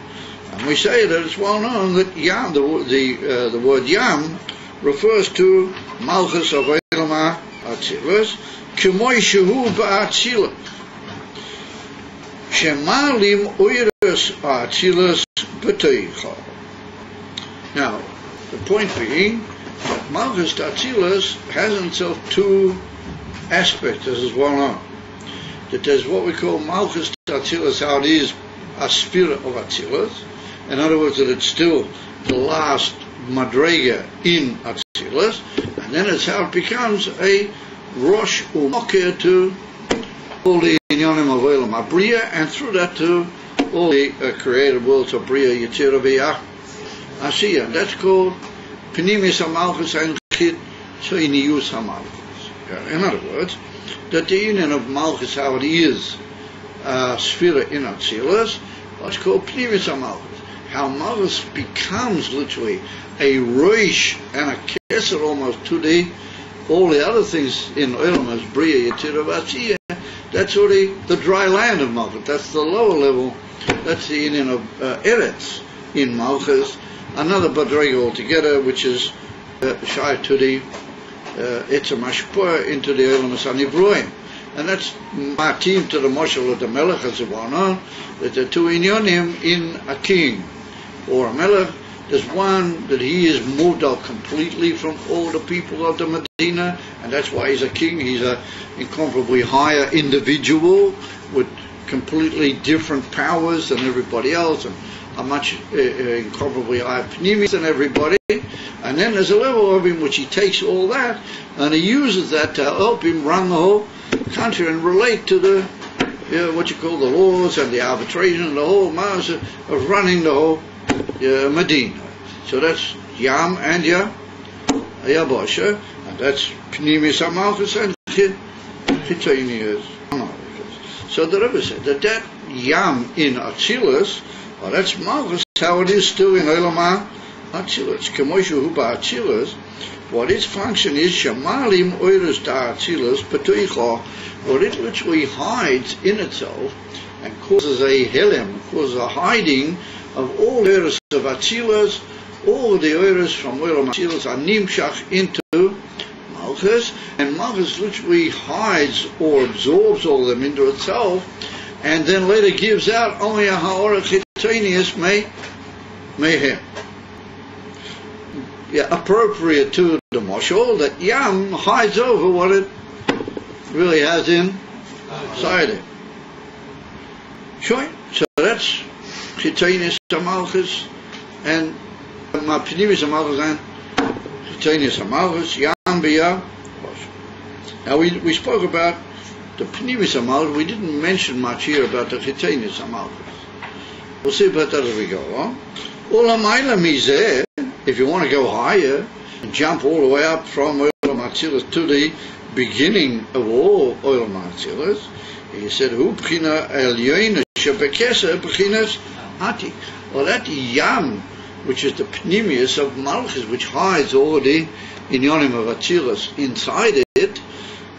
and we say that it's well known that Yam, the word Yam, refers to Malchus of Eilama Atzilus, K'moi Shehu Ba'Atzilus, Shemalim Uiras Atzilus B'Teicha. Now, the point being that Malchus Atzilus has in itself two aspects, as is well known. That there's what we call Malchus Atzilus, how it is a spirit of Atzilus. In other words, that it's still the last Madrega in Atzilus, and then it's how it becomes a Rosh U'Mokir to all the inyonim of Olam HaBriya, and through that to all the created worlds of Briya, Yetzirah, Asiya. That's called Pnimis HaMalchus and Chitzonius HaMalchus. In other words, that the union of Malchus, how it is Sphira in Atzilus, what's called Pnimis HaMalchus. How Malchus becomes literally a Roish and a Keser almost to all the other things in Olam as Briya, Yetzirah, Asiya. That's already the dry land of Malchus. That's the lower level. That's the union of Eretz in Malchus. Another Badrega altogether, which is Shai to the it's a mashpur into the Olam HaNivroim. And that's Matim to the Moshel of the Melech, as it went on, that the two inyonim in a king or a Melech. There's one that he is moved out completely from all the people of the Medina, and that's why he's a king. He's an incomparably higher individual with completely different powers than everybody else, and a much incomparably higher pnimis than everybody. And then there's a level of him which he takes all that and he uses that to help him run the whole country and relate to the what you call the laws and the arbitration and the whole mass of running the whole Medina. So that's Yam and Yabosha, and that's Pnimis HaMalchus and Chitzonius HaMalchus. So the Rebbe said that Yam in Atzilus, well, that's Malchus, how it is still in Olam HaAtzilus. Kemoshu Huba Atzilus, what its function is, Shamalim Oirus Da Atzilus Petuicha, what it literally hides in itself and causes a helem, causes a hiding of all the Oirus of Atzilus. All the Oirus from Olam HaAtzilus are nimshach into Malchus, and Malchus literally hides or absorbs all of them into itself, and then later gives out only a ha'ora chitzonius mehem. Yeah, appropriate to the Moshel, that Yam hides over what it really has inside it. Sure. So that's chitzonius HaMalchus and Pnimis HaMalchus and chitzonius HaMalchus, Yam b'Yah. Now we spoke about the Pnimis HaMalchus. We didn't mention much here about the chitzonius HaMalchus. We'll see about that as we go on. Ulamayla mizeh, if you want to go higher and jump all the way up from Olam HaAtzilus to the beginning of all Olam HaAtzilus, he said, Hu b'china elyoina shebekesa b'chinas atik. Well, that Yam, which is the Pnimius of Malchus, which hides all the inyonim of Atzilus inside it,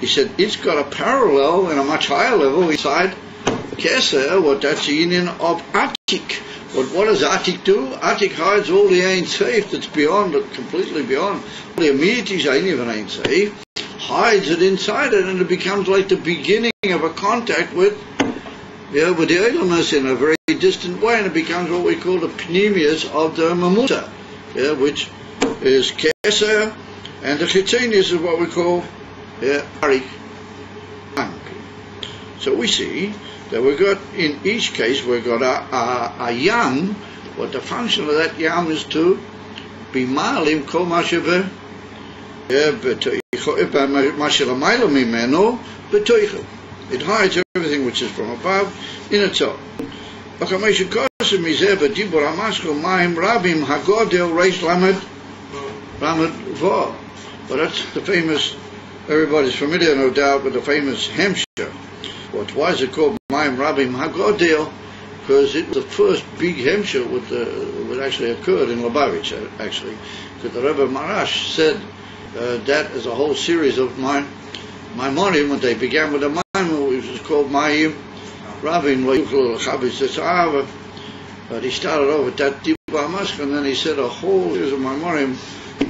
he said it's got a parallel in a much higher level inside Keser, what that's the union of Atik. But what does Atik do? Atik hides all the Ein Seif that's beyond it, completely beyond. All the Amiyatis ain't even Ein Seif, hides it inside it, and it becomes like the beginning of a contact with the Olamas in a very distant way, and it becomes what we call the Pnimius of the Mamuta, which is Keser, and the Chitzonius is what we call Arik. So we see that we've got, in each case, we've got a Yam. What the function of that Yam is to be Malim Kol Masheva Mashelamayla Mimeno Betoichel. It hides everything which is from above in itself. But that's the famous, everybody's familiar no doubt with the famous Hemshire. Why is it called Mayim Rabim Hagodel? Because it was the first big Hemshire that actually occurred in Lubavitch, actually. Because the Rebbe Marash said that as a whole series of Maimonim, when they began with the Maimon, which was called Mayim Rabim Lo. But he started off with that Dibba Mask, and then he said a whole series of Maimonim,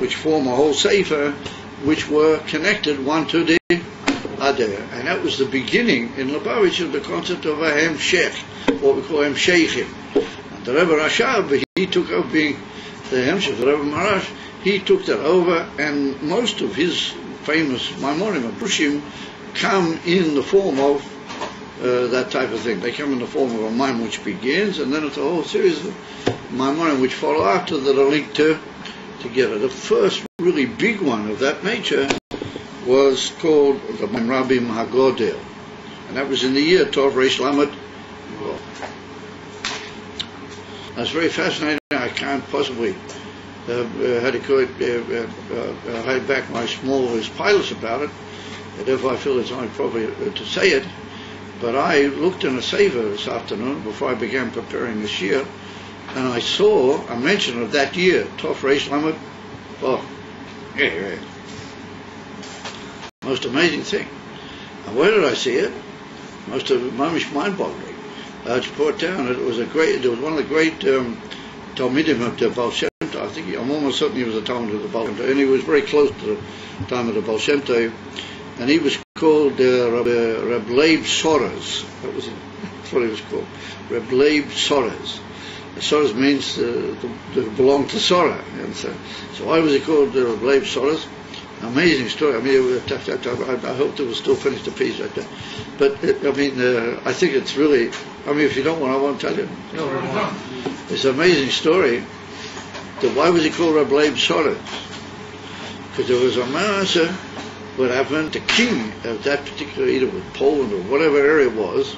which form a whole Sefer, which were connected one to the other. And that was the beginning in Lubavitch of the concept of a Hemshech, what we call Hemshechim. And the Rebbe Rashab, he took over being the Hemshech. The Rebbe Marash, he took that over, and most of his famous Maimonim and Pushim come in the form of that type of thing. They come in the form of a Maimon which begins, and then it's a whole series of Maimonim which follow after that are linked together. The first really big one of that nature was called the Rabim Hagodel, And that was in the year Tov Reish Lamed. That's very fascinating. I can't possibly hide back my smallest pilots about it. And therefore I feel it's only appropriate to say it. But I looked in a sefer this afternoon before I began preparing this year, and I saw a mention of that year, Tov Reish Lamed. Oh, yeah. Most amazing thing. And where did I see it? Most of it, mind-boggling. It's brought down. It was one of the great Talmidim of the Baal Shem Tov. I think I'm almost certain he was a Talmid of the Baal Shem Tov, and he was very close to the time of the Baal Shem Tov. And he was called Reb Leib Soros. That's what he was called. Reb Leib Soros. Soros means to belong to Sora. So why was he called Reb Leib Soros? Amazing story. I mean, I hope it was still finished a piece right there. But I think it's really. I mean, if you don't want, I won't tell you. No. It's an amazing story. Why was he called Reb Leib Soros? Because there was a master. What happened? The king of that particular, either with Poland or whatever area it was,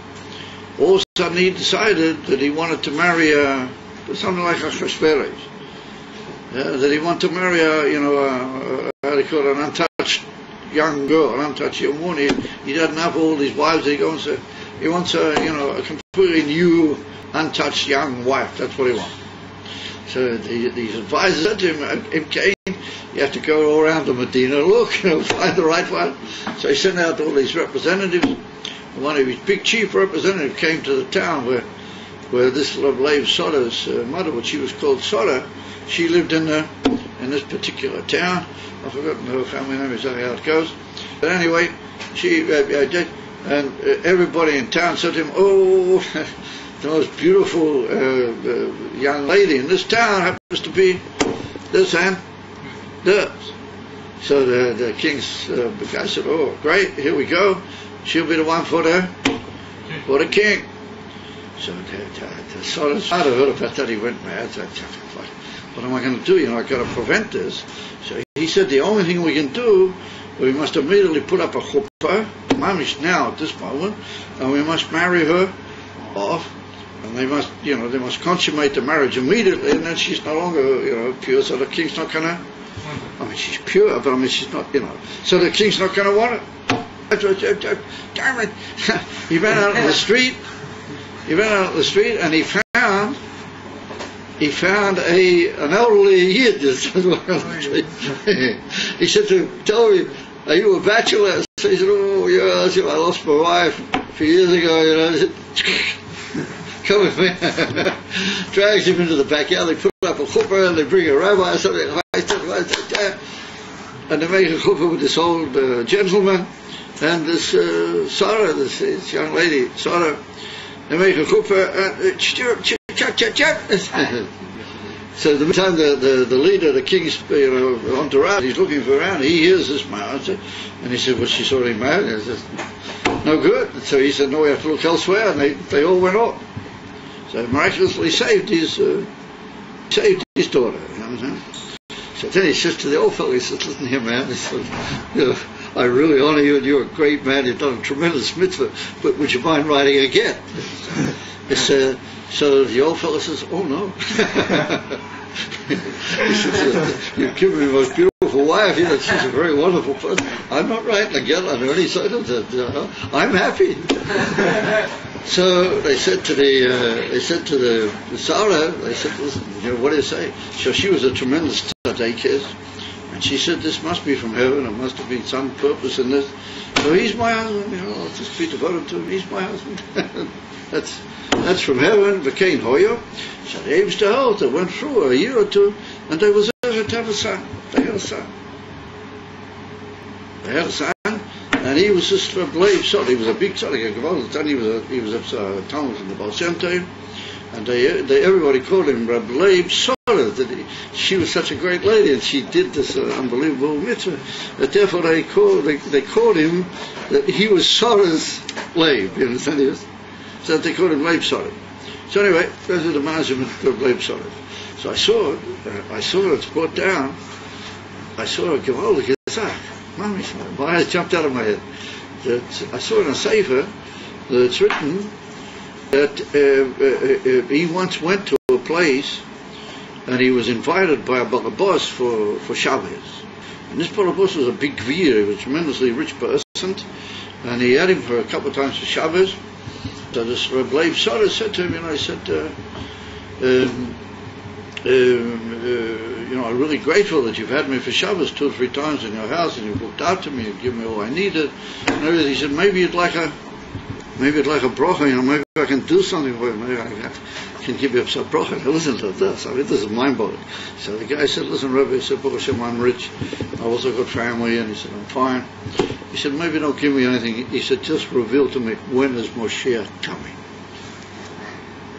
all of a sudden he decided that he wanted to marry something like a Chashverosh. That he wanted to marry how do you call it, an untouched young girl, an untouched young woman. He doesn't have all these wives that he goes to. He wants a completely new, untouched young wife. That's what he wants. So these advisors said to him, Cain, you have to go all around the Medina, look, find the right one. So he sent out all these representatives. And one of his big chief representatives came to the town where this Reb Leib Soros mother, which she was called Sora, she lived in this particular town. I've forgotten her family name, exactly how it goes. But anyway, she did, and everybody in town said to him, oh, the most beautiful young lady in this town happens to be this and this. So the king's guy said, oh, great, here we go. She'll be the one for the king. So the son of heard about that. He went mad. What am I going to do? I've got to prevent this. So he said, the only thing we can do, we must immediately put up a chuppah, mamish now at this moment, and we must marry her off. And they must consummate the marriage immediately, and then she's no longer, pure. So the king's not going to. I mean, she's pure, but she's not, So the king's not going to want it. Damn it! He ran out on the street. And he found an elderly yid. He said to him, tell me, are you a bachelor? So he said, oh yeah, I lost my wife a few years ago. Come with me. Drags him into the backyard. They put up a chuppah and they bring a rabbi or something. And they make a chuppah with this old gentleman and this Sarah, this young lady, Sarah. They make a chuppah and so the time the leader, the king's entourage, he's looking for around, he hears this man, and he said, well, she's already married. I said, no good. So he said, no, we have to look elsewhere, and they all went off. So miraculously saved his daughter. So then he says to the old fellow, he says, listen here, man, he says, I really honor you, and you're a great man, you've done a tremendous mitzvah, but would you mind writing again? So the old fellow says, oh no. He says, you've given me the most beautiful wife, she's a very wonderful person. I'm not writing again on any side of that. I'm happy. So they said to the Sarah, they said, listen, what do you say? So she was a tremendous tzaddikus, and she said, this must be from heaven, there must have been some purpose in this. So he's my husband, I'll just be devoted to him, he's my husband. That's from heaven, V'kein Hoyo. So the Ames to health, it went through a year or two, and they was able to have a son. They had a son, and he was just a blade son. He was a big son. He was a Talmud from the Baal Shem Tov, and everybody called him Reb Leib Soros. She was such a great lady, and she did this unbelievable mitzvah. That therefore they called him that he was Soros Leib. You understand? So they called him Leib Soros. So anyway, those are the measurements of Leib Soros. So I saw it, it's brought down. I saw it, Gevaldik Gezach. My eyes jumped out of my head. I saw it in a sefer It's written that he once went to a place and he was invited by a balabos for Shabbos. And this balabos was a big gvir, he was a tremendously rich person, and he had him for a couple of times for Shabbos. So this Reb Leib Sarah said to him, I said, I'm really grateful that you've had me for Shabbos 2 or 3 times in your house, and you've looked after me, you've given me all I needed, and everything. He said, maybe you'd like a bracha, maybe I can do something for you, maybe I can give you a bracha. Listen to this, this is mind-boggling. So the guy said, listen, Rabbi, he said, Baruch Hashem, I'm rich, I've also got family, and he said, I'm fine. He said, maybe don't give me anything. He said, just reveal to me, when is Moshiach coming?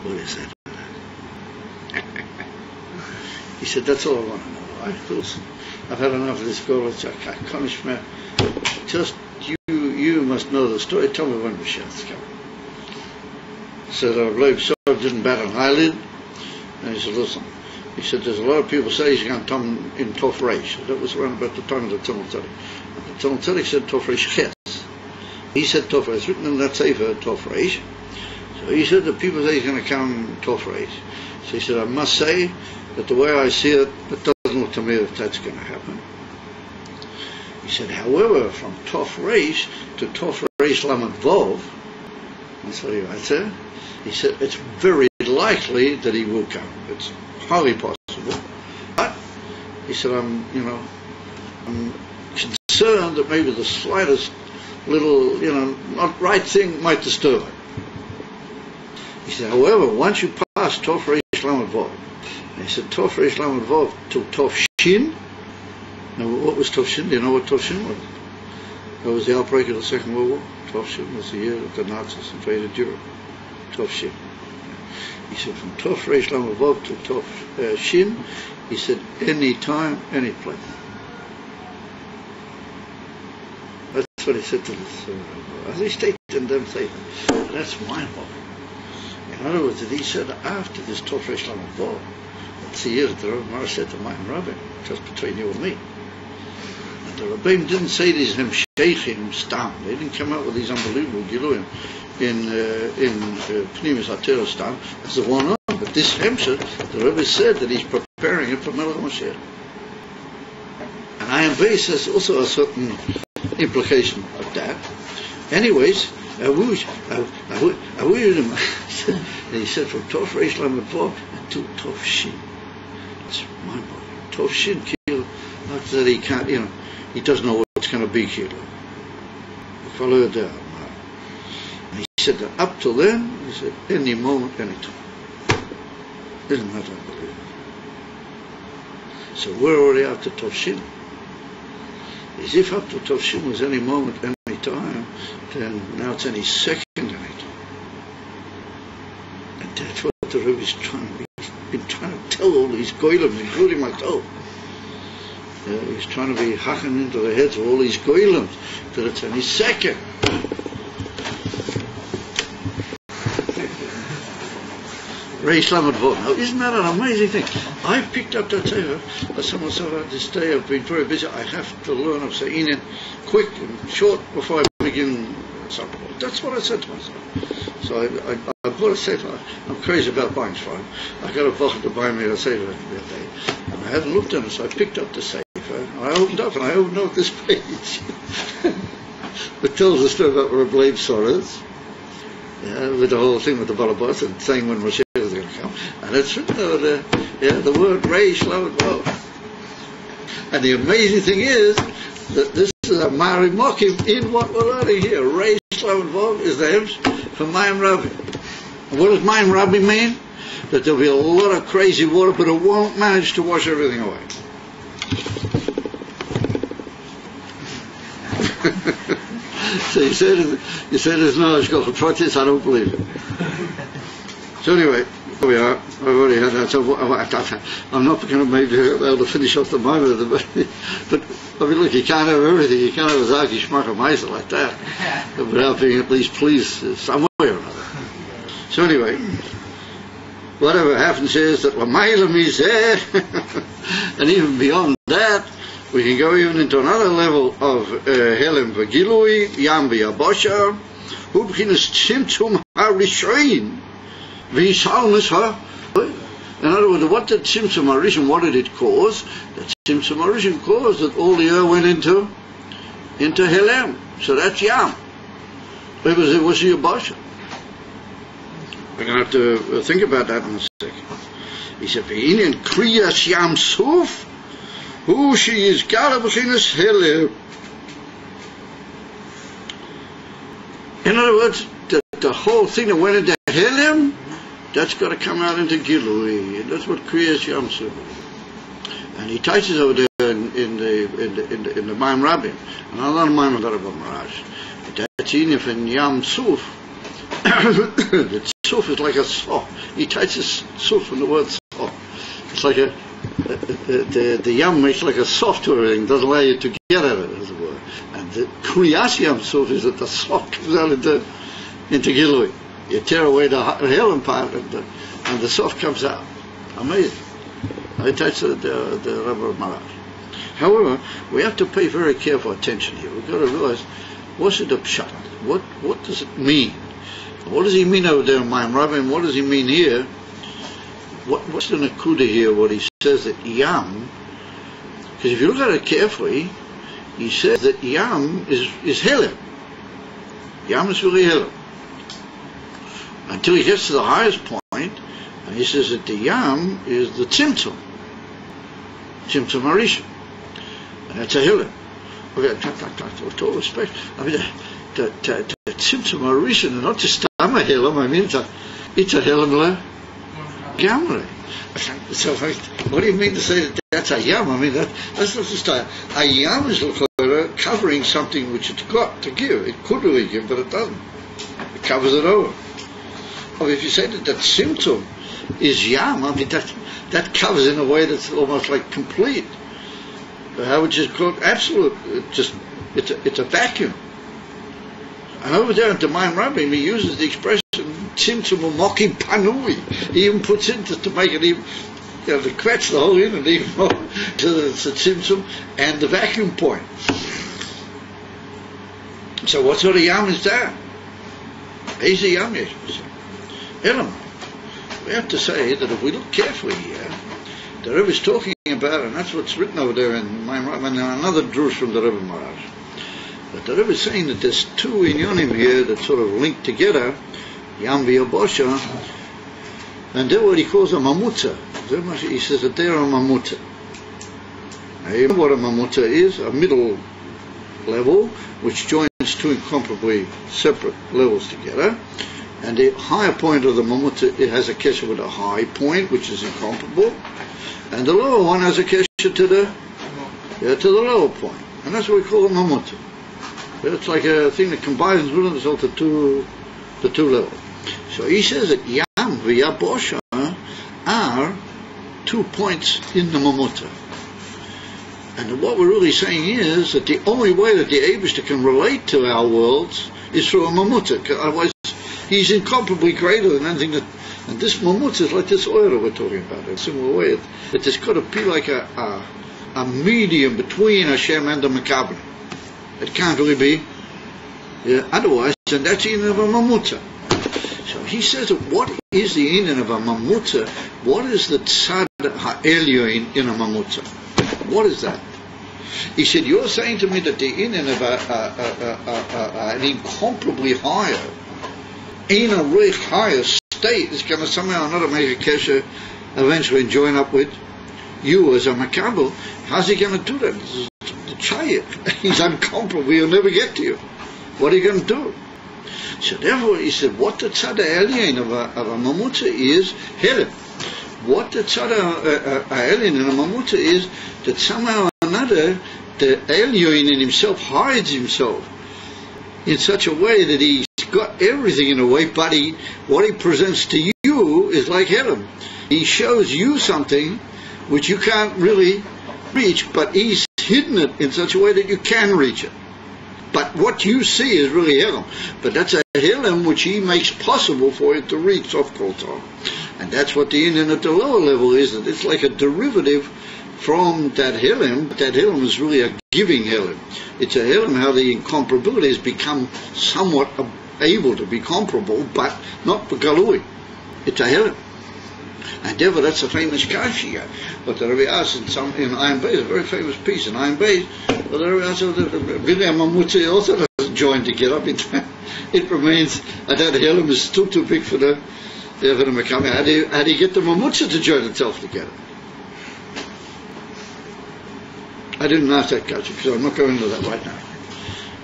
What is that? He said, that's all I want to know. I've had enough of this college. I can't man. Just you must know the story. Tell me when Mashiach's coming. So the Leib Sarah didn't bat an eyelid, and he said, listen. He said, there's a lot of people say he's going to come in Tov Reish. That was around about the time of the Talmud Tzaddik. The Talmud Tzaddik said Tov Reish Ches. He said Tov Reish. It's written in that Sefer Tov Reish. So he said the people say he's going to come Tov Reish. So he said, I must say that the way I see it, it doesn't look to me that that's going to happen. He said, however, from Tov Reish to Tov Reish Lamed Vav, that's what he writes there, he said, it's very likely that he will come. It's highly possible. But, he said, I'm concerned that maybe the slightest little, not right thing might disturb it. He said, however, once you pass Tov Reish Lamed Vav, he said, Tov Reish Lamed Vav to Tov Shin. Now, what was Tov Shin? Do you know what Tov Shin was? That was the outbreak of the Second World War. Tov Shin was the year that the Nazis invaded Europe. Tov Shin. He said, from Tov Reish Lamed Vav to Tov Shin, he said, any time, any place. That's what he said to us. At least they didn't say that. That's mind-boggling. In other words, that he said after this Tov Reish Lamed Vav, that's the year that the Rebbe said to my Rabbi, just between you and me. And the Rebbeim didn't say these Hemsheichim Stam. They didn't come out with these unbelievable Giluim in Pnimis HaTorah Stam as the one on. But this Hemshech, the Rebbe said that he's preparing it for Melech HaMashiach. And I am based as also a certain implication of that. Anyways, he said from Tov Reish Lamed Vav to Tov Shin. It's mind-boggling. Tov Shin, not that he can't, he doesn't know what's going to be here. Follow it down. And he said that up till then, he said, any moment, any time. Isn't that unbelievable? So we're already up to Tov Shin. As if up to Tov Shin was any moment, any time, then now it's any second, any time. And that's what the Rebbe's been trying to tell all these goyim, including myself. He's trying to be hacking into the heads of all these goyim that it's any second. Reish Lamed Vav. Now, isn't that an amazing thing? I picked up that Sefer, as someone said this day, I've been very busy, I have to learn of Seinen quick and short before I begin something. That's what I said to myself. So I bought a Sefer. I'm crazy about buying Sivan. I got a book to buy me a Sefer that day. And I hadn't looked at it, so I picked up the Sefer. And I opened up this page. It tells the story about Reb Leib Sarah, with the whole thing with the balabas and saying when Moshe is going to come. And it's written over there, the word Reish Lamed Vav. And the amazing thing is that this is a Mari Mokim in what we're learning here. Reish Lamed Vav is the Hemsh for Mayim Rabbi. And what does Mayim Rabbi mean? That there'll be a lot of crazy water, but it won't manage to wash everything away. So you say there's no Hashgacha Pratis, I don't believe it. So anyway, here we are. I've already had that. So I'm not going to maybe be able to finish off the Bible, but I mean, look, you can't have everything. You can't have a Zaki Shmach Maisa like that without being at least pleased some way or another. So anyway, whatever happens is that Lamaylam is there, and even beyond that, we can go even into another level of Helem V'Gilui, Yam V'Yabosha, הוא בחינת צמצום הראשון והישלמוס In other words, what did Tzimtzum Harishon, what did it cause? That Tzimtzum Harishon caused that all the air went into Helem. So that's Yam. It was Yabasha. We're going to have to think about that in a second. He said, Ve'inin Kriyas Yam Suf, who she is Gala B'chinas Helem. In other words, the whole thing that went into Helem, that's got to come out into Gilui, and that's what Kriyas Yam Suf. And he touches over there in the Maim Rabbim, another Maim Rabbim Marash. That's enough in Yam Suf. The Suf is like a saw. He touches Suf from the word saw. It's like the Yam makes like a saw to everything, doesn't allow you to get at it, as it were. And the Kriyas Yam Suf is that the saw comes out into Gilui. You tear away the Helem part, and the soft comes out. Amazing. I touch the rubber Marash. However, we have to pay very careful attention here. We've got to realize, what's the pshat? What does it mean? What does he mean over there in Maim Rabbim, and what does he mean here? What's the nakuda here? What he says that Yam, because if you look at it carefully, he says that Yam is Helem. Yam is really Helem. Until he gets to the highest point, and he says that the Yam is the Tzimtzum Harishon, and that's a Hillim. Okay, with all respect, I mean, the Tzimtzum Harishon is not just a Hillim, I mean, it's a Hillim Gamre. So, what do you mean to say that that's a Yam? I mean, that's not just a Yam is covering something which it's got to give. It could really give, but it doesn't. It covers it over. If you say that Tzimtzum is Yam, I mean that covers in a way that's almost like complete. How would you call it? Absolute. It's a vacuum. And over there in the Maim Rabbim, he uses the expression Tzimtzum Umokim Panui. He even puts in to make it even, to quetch the whole unit even more. So that it's a Tzimtzum and the vacuum point. So what sort of Yam is that? He's a Yam, yes. Elam. We have to say that if we look carefully here, the Rebbe is talking about, and that's what's written over there in Maim Rabbim, and another drush from the Rebbe Marash. But the Rebbe is saying that there's two inyonim here that sort of link together, Yam v'Yabosha, and they're what he calls a mamutza. He says that they're a mamutza. Now you know what a mamutza is? A middle level, which joins two incomparably separate levels together. And the higher point of the mamutza, it has a kesher with a high point, which is incomparable, and the lower one has a kesher to the lower point, and that's what we call a mamutza. It's like a thing that combines within itself the two levels. So he says that Yam v'Yabosha are 2 points in the mamutza. And what we're really saying is that the only way that the Eibishter can relate to our worlds is through a mamutza. Otherwise, he's incomparably greater than anything that. And this mamutza is like this oil that we're talking about. In a similar way, that there's got to be like a medium between Hashem and the Mekabel. It can't really be otherwise, and that's the end of a mamutza. So he says that what is the end of a mamutza? What is the tzad ha'elyon in a mamutza? What is that? He said, you're saying to me that the end of an incomparably higher, in a real higher state is going to somehow or another make a kesher eventually join up with you as a makabel. How's he going to do that? This is the chayit. He's incomparable. He'll never get to you. What are you going to do? So therefore he said, what the tzad ha'elyon of a mamutza is helem. What the tzad ha'elyon in a mamutza is that somehow or another the elyon in himself hides himself in such a way that he's got everything in a way, but what he presents to you is like Helem. He shows you something which you can't really reach, but he's hidden it in such a way that you can reach it. But what you see is really Helem. But that's a Helem which he makes possible for it to reach off Kolton. And that's what the Indian at the lower level is, that it's like a derivative from that Helem. That Helem is really a giving Helem. It's a Helem how the incomparability has become somewhat able to be comparable, but not Galui. It's a Helim. And therefore that's a famous Kashia. But the Rebbe asks in Ayin Beis, a very famous piece in Ayin Beis, but the Rebbe asks, Bilyam Mamutzi also doesn't join to get up. It remains, and that Helim is still too big for the Mekami. How do you get the Mamutzi to join itself together? I didn't ask that question, because I'm not going into that right now.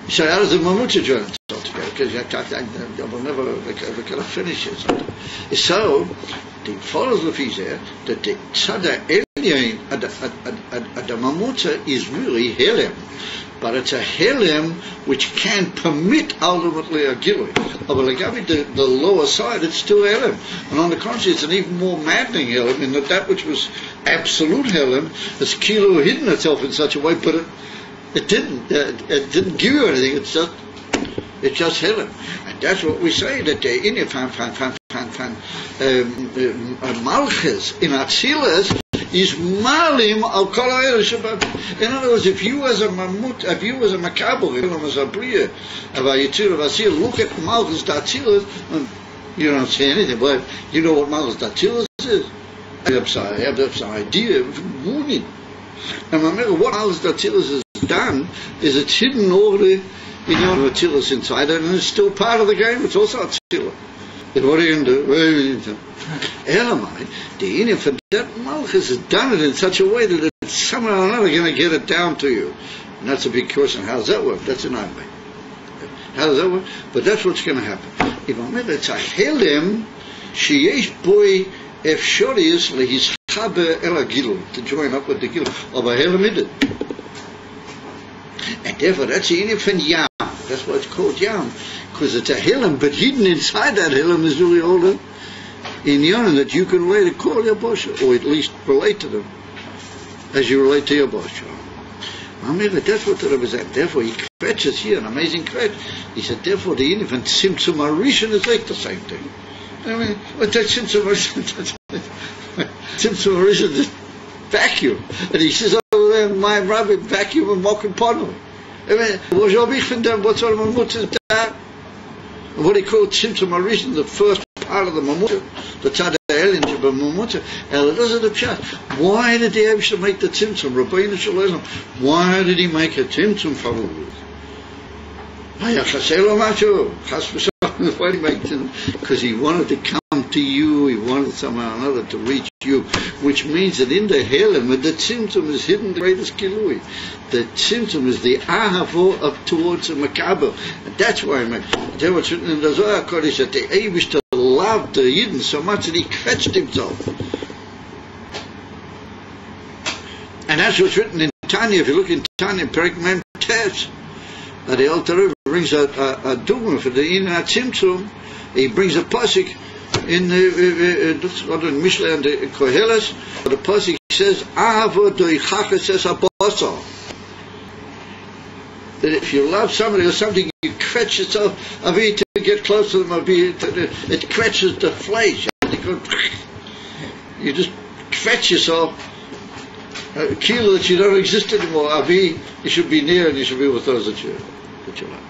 You say, how does the Mamutzi join itself together? Because I will never kind of finish it. So, it follows the Fizeh that the Tzada Elyon at the Mamutzi is really Helim. But it's a Helim which can permit ultimately a Gilui. But the lower side, it's still Helim. And on the contrary, it's an even more maddening Helim in that which was absolute Helim has Kilo hidden itself in such a way, but it didn't give you anything. It's just Helim. And that's what we say, that the Malchus in Atzilas is malim al kol ha'eres shabbat. In other words, if you as a makabel, as a bria, of a yitzir of asil, look at Malchus Atzilas, you don't say anything, but you know what Malchus Atzilas is. I have some idea of moving. And remember, what Malchus Atzilas has done is it's hidden all the Atzilas inside it, and it's still part of the game. It's also Atzilas. What are you going to do? Elamai, the infant, that Malchus has done it in such a way that it's somehow or another going to get it down to you. And that's a big question. How does that work? That's an idea. How does that work? But that's what's going to happen. If I remember, it's a Helim, sheyesh boy efshorius lehis chaber el agilu, to join up with the gilu of a Helimidid. And therefore, that's the infant Yam. That's why it's called Yam. Because it's a Helim, but hidden inside that Helim is really all the in Yonah that you can relate to call your boss, or at least relate to them as you relate to your boss. But that's what the Rebbe said. Therefore, he kvetches here, an amazing kvetch. He said, therefore, the infant Tzimtzum Arishan is like the same thing. I mean, what's that Tzimtzum Arishan? Tzimtzum Arishan is vacuum. And he says, oh, my rabbi, vacuum and mock and ponu. I mean, what's sort of mamutz is that? What he called Tzimtzum Arishan, the first part of the mamutz, the Tzada Elyon Sheba mamutz. And those are the pshat. Why did he have to make the Tzimtzum? Rabbeinu Shalom. Why did he make a Tzimtzum for us? Why did he make it? Because he wanted to come to you, he wanted somehow or another to reach you, which means that in the Helim, the Tzimtzum is hidden the greatest Kilui. The Tzimtzum is the Ahavo of towards the Makabel. And that's why I meant, that's what's written in the Zohar Kodesh, that the Eibishter loved the Yidden so much that he fetched himself. And that's what's written in Tanya. If you look in Tanya, Perek Mem Tes, that the Alter Rebbe brings a dogma for the Inna Tzimtzum. He brings a pasuk in Mishle and the Koheles. The pasuk says, "Ahavo doichacha says abasa." That if you love somebody or something, you quetch yourself a bit to get close to them. It quetches the flesh. You just quetch yourself. Kilo that you don't exist anymore. Avi, you should be near and you should be with those that you love.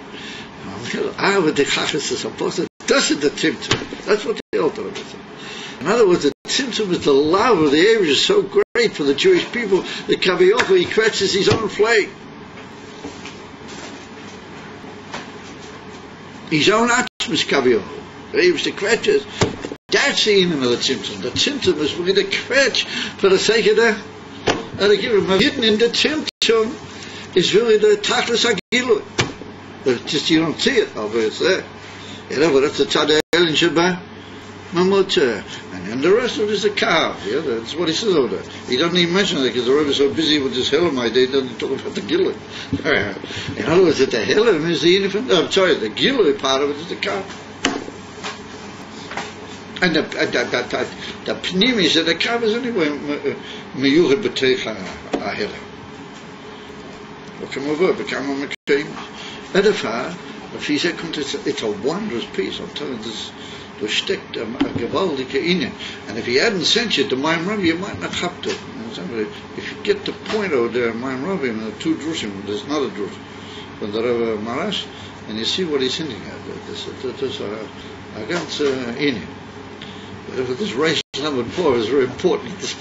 That's the Tzimtzum. That's what the Alter Rebbe said. In other words, the Tzimtzum is the love of the Erev is so great for the Jewish people that Kaviyachol, he quetches his own flame. His own Atzmus Kaviyachol. The Erev quetches. That's the meaning of the Tzimtzum. The Tzimtzum is really the quetch for the sake of the hidden in the Tzimtzum is really the Tachlis HaGilui. But just you don't see it, although it's there. You know, but that's the Tzada Elyon Sheba Mamutz. And then the rest of it is a cow. Yeah, that's what he says over there. He doesn't even mention it because the Rebbe is so busy with this Helim idea, he doesn't talk about the Gilui. In other words, that the Helim is the infant, the Gilui part of it is the cow. And the Pnimis and the cow is anyway Meyuchet B'teich HaHelim. Come over, become a McCain. Edify, it's a wondrous piece. I'm telling you, this steckt a gewaltige Inyan. And if he hadn't sent you to Maim Rabbi, you might not have to. If you get the point over there in Maim Rabbi, and the two drushim, there's not a drush. from the Rebbe Marash, and you see what he's hinting at. That is a ganz in. This race number 4 is very important at this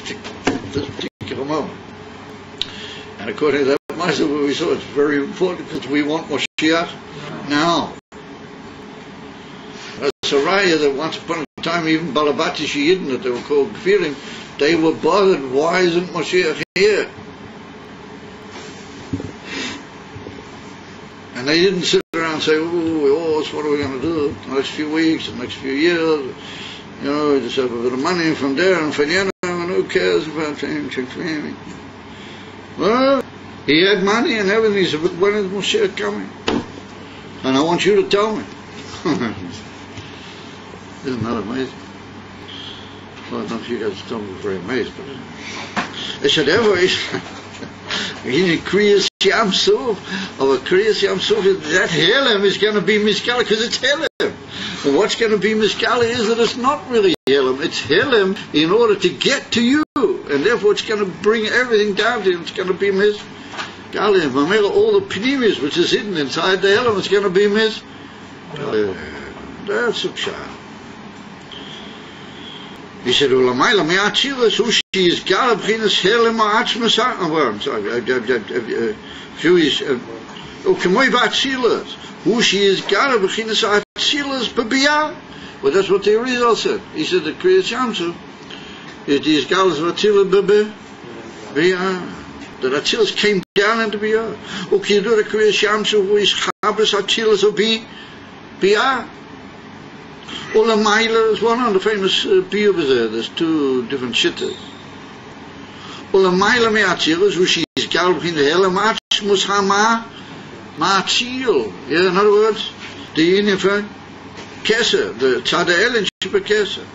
particular moment. And according to that Maaseh, we saw it's very important because we want Moshiach now. That's a raya that once upon a time, even Balabatish Yidden, that they were called Gfirim, they were bothered, why isn't Moshiach here? And they didn't sit around and say, oh, what are we going to do the next few weeks, the next few years? You know, just have a bit of money from there and from here, and who cares about him? Well, he had money and everything. He said, but when is Moshiach coming? And I want you to tell me. Isn't that amazing? Well, I don't know if you guys don't be very amazed, but they said, in Kriyas Yam Suf, or Kriyas Yam Suf, that Helem is going to be Miskala, because it's Helem. And what's going to be Miskala is that it's not really Helem, it's Helem in order to get to you, and therefore it's going to bring everything down to you. It's going to be Miskala. All the Pnimis which is hidden inside the Helem, it's going to be Miskala. That's a pshat. He said, "Ulamayla me'atzilas who she is galab chinas helem ha'atzmas." I'm sorry. Who is ukemoi ba'atzilas who she is galab chinas ha'atzilas b'biyah. Well, that's what the Arizal said. He said that Kriyas Yamsuf it is galab ha'atzilas b'biyah. That Atzilas came down into biyah. Ukidu the Kriyas Yamsuf who is chabas Atzilas b'biyah. Ulamaila is one of the famous beer over there. There's two different shittas. Ulamaila me'atzilas, who she is galb in the hell, ma'atzmus ha'ma ma'atzil. Yeah, in other words, the uniform keser, the tzada elen shipa keser.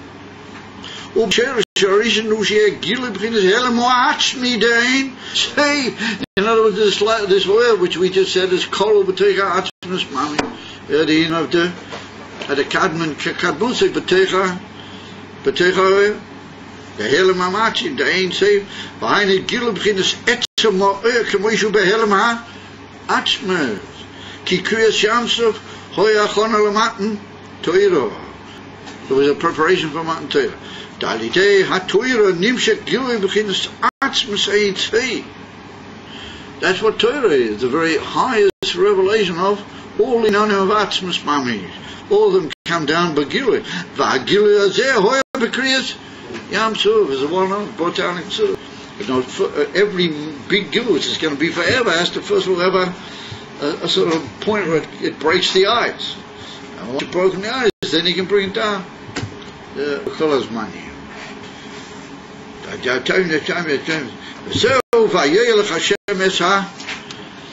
Ubsherish orishin who she is galb in the hell, ma'atzmi dein. Say, in other words, this word which we just said is kol b'teicha atzmus mami. Yeah, the in of the the Kadman Kadmusik Batecha the Helem Hamachi, the Ein Seif, behind it Gilub Ginas Etzema Kemoishu Behelem Ha Atzmers, Ki Kriyas Yamsuf, Hoya Chona Matan Toiro. There was a preparation for Matan Toiro. Dalite Ha Toiro Nimshek Gilub Ginas Atzmes Ein Seif. That's what Torah is, the very highest revelation of all the none of Atzmes Mami. All of them come down Bagilui. Vagilui Azeh Hoya Bekriyas Yam Suf is a well-known botanic sort. You know, every big gilui which is going to be forever has to first of all have a sort of point where it breaks the ice. And once it's broken the ice, then you can bring it down. The Cholas Mani. So Vayelech Hashem Esha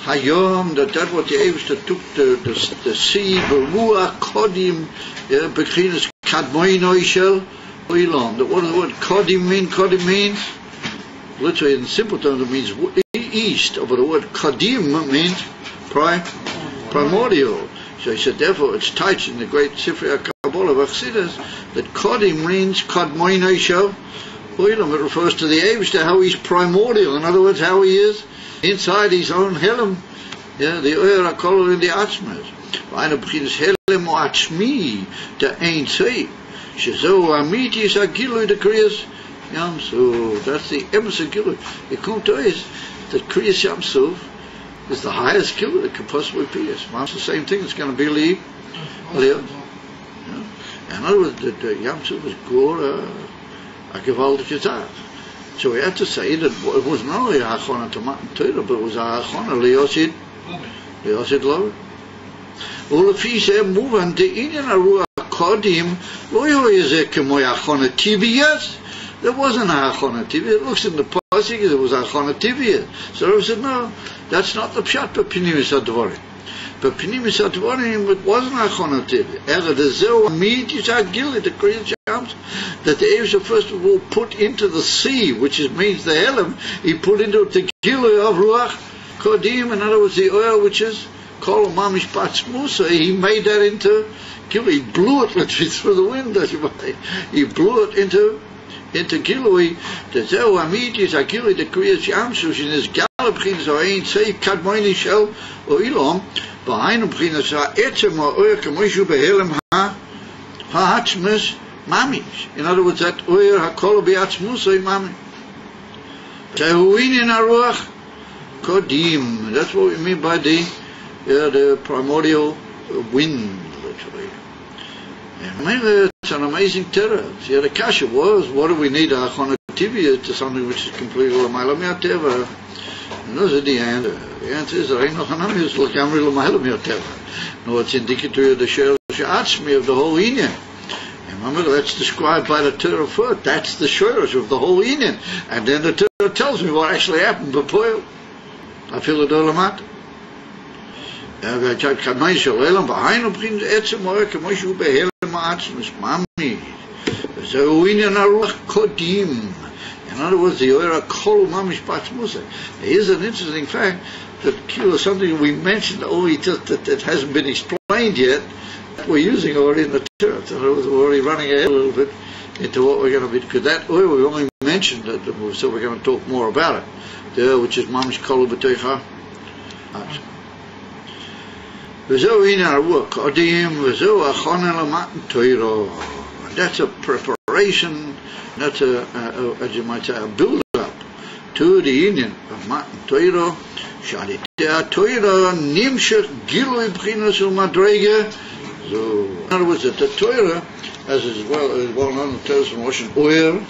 Hayom, that what the Eivster took the sea, Beruah Kodim, Bechinas Kadmoino Shel Oilom. What does the word Kodim mean? Kodim means, literally in simple terms, it means east, but the word Kodim means primordial. So he said, therefore, it's touched in the great Sifrei HaKabbalah of Chassidus that Kodim means Kadmoino Shel Oilom. It refers to the Eivster, how he's primordial. In other words, how he is inside his own helem, yeah, the oyer HaKol in the atzmas. Eine beginnes helem o atzmi, the Ein Seif. Shezo amiti is agilui the Kriyas Yamsuf. That's the emes agilui. The kunto is that Kriyas Yamsuf is the highest gilui that could possibly be. It's the same thing. It's going to be Leo. In other words, the Yamsuf is Gora a gewaltige Tat. So we had to say that it was not only a Hachona to Matan Torah, but it was a Hachona Leosid Lo. Ulefi se muvan de inyan Aruach Kodim lo yoyezeh kemoy Hachona Tibiyas. There wasn't a Hachona Tibiyas. It looks in the Pasuk, there was a Hachona Tibiyas. So I said, no, that's not the Pshat, but Pnimis HaDvorim. But Pnimis HaDvorim, it wasn't a Hachona Tibiyas. Ela dezeu amid yishad gili, the Kriyas Yamsuf, that the Eivster first of all put into the sea, which means the Helem, he put into it the Gilui of Ruach Kodim, in other words, the oil which is called Mamish Batz Musa, he made that into Gilui. He blew it literally through the wind, he blew it into into Gilui, the Zeu Amit is a Gilui, the Kriyas Yamsuf, in his Galabrin, so ain't safe, Kadmoini Shel, or Ilom, behind him, Prinas, Etzem, or Oyer, Kamoshu, Behelem, Ha'atzmus, Mamish. In other words, that Oyer, HaKol, Be'atzmus, Mamish. Tehuin in Aruach, Kodim. That's what we mean by the primordial wind, literally. And maybe it's an amazing terror. See, the kasha was, what do we need? A connectivity to something which is completely l'mayla mi'ateva. And those are the answer. The answer is, there ain't no chanami, it's l'kamri l'mayla mi'ateva. No, it's indicative of the she'atzmi of the whole inyan. And remember, that's described by the Torah first. That's the shorish of the whole inyan. And then the Torah tells me what actually happened before. I feel it all about. Kadmai Shalom behind brings etzem oyer k'moshu behelem ma'atzmus mami. Zeuinyan aruach kodim. In other words, the oyer kol mamish b'atzmusah. Here's an interesting fact that something we mentioned only just that hasn't been explained yet. That we're using already in the Torah. So we're already running ahead a little bit into what we're going to be, because that oyer we only mentioned that, so we're going to talk more about it. There, which is mamish kol b'teicha. That's a preparation, that's as you might say, a build-up to the union of Matan Torah. So, in other words, that the Torah, as is well known in Torah from Rosh Oyer,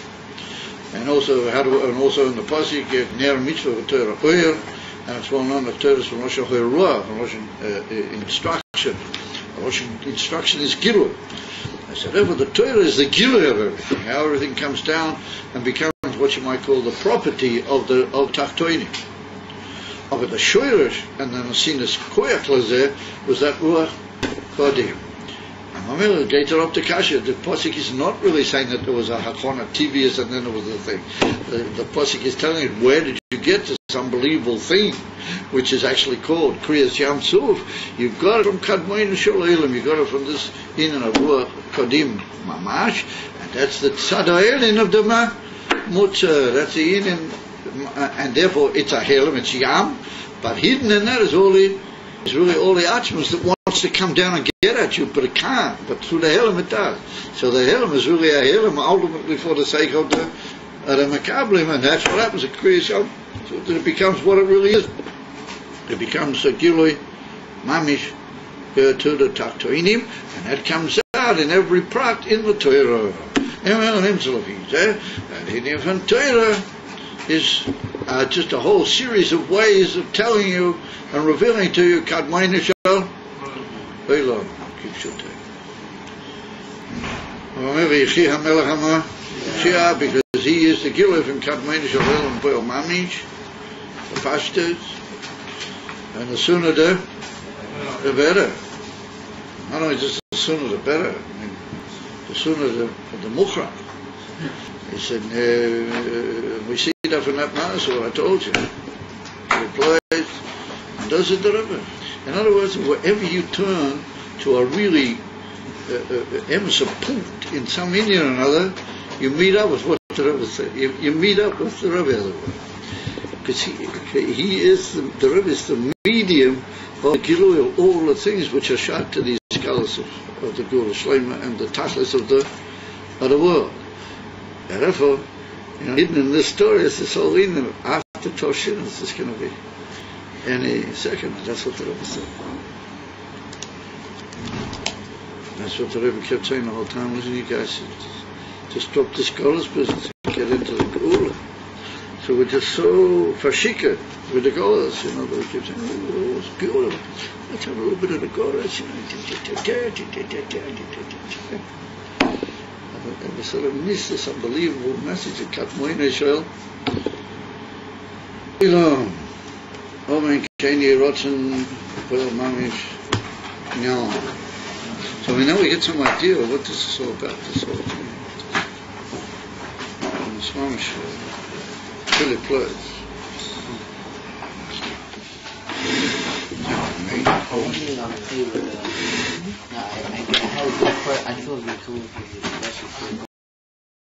and also in the pasuk Ner Mitzvah Torah Oyer. And it's well known that Torah is from Rosh Hashanah, from Rosh instruction. Rosh instruction is Gilui. I said, therefore the Torah is the Gilui of everything. How everything comes down and becomes what you might call the property of Tachtoinim. But the Shoirish and the Nasinas Koyak Lazeh was that Ruach Kodim. And Mamela later up to Kasha, the Pasuk is not really saying that there was a Hakona Tibius and then there was the thing. The Pasuk is telling it, where did you get this unbelievable thing, which is actually called Kriyas Yam Suf? You got it from Kadmoin Shaloilim, you got it from this in and of Kodim Mamash, and that's the Tzadaelin of the Mutzah, that's the in and therefore it's a Helim, it's Yam, but hidden in that is really all the Atzmus that wants to come down and get at you, but it can't, but through the Helim it does. So the Helim is really a Helim ultimately for the sake of the Makablim, and that's what happens at Kriyas Yam. So that it becomes what it really is. It becomes a Gilui Mamish to the Tachtoinim, and that comes out in every prat in the Torah. And in Torah is just a whole series of ways of telling you and revealing to you Kadmai Nishal Oilon. Keep shut because he is the Gilui from Kadmai Nishal Oilon Boil Mamish, the pastors, and the sooner the better. Not only just the sooner the better, I mean, the sooner the Mukhra. He said, we see that from that man, so I told you. He replies, and does it the river. In other words, wherever you turn to a really emerson point in some Indian or another, you meet up with what the Rebbe said. You meet up with the Rebbe. Because he is the Rebbe is the medium of the Gilui of all the things which are shot to these scholars of the Gula Shlema and the Tachlis of the world. And therefore, hidden in this story is this whole in after Toshin, it's just going to be any second. That's what the Rebbe said. That's what the Rebbe kept saying the whole time. Listen, you guys, just drop the scholars business and get into the Gula. So we're just so fashika with the Golas, you know, we keep saying, oh, it's beautiful. Let's have a little bit of the Golas, you know. And we sort of miss this unbelievable message of Kadmoi Israel. Elon, Omen Kanye Rotzen, Will Mamish, Nyan. So we know we get some idea of what this is all about, this whole thing. And this Mamish really plays. I thought we could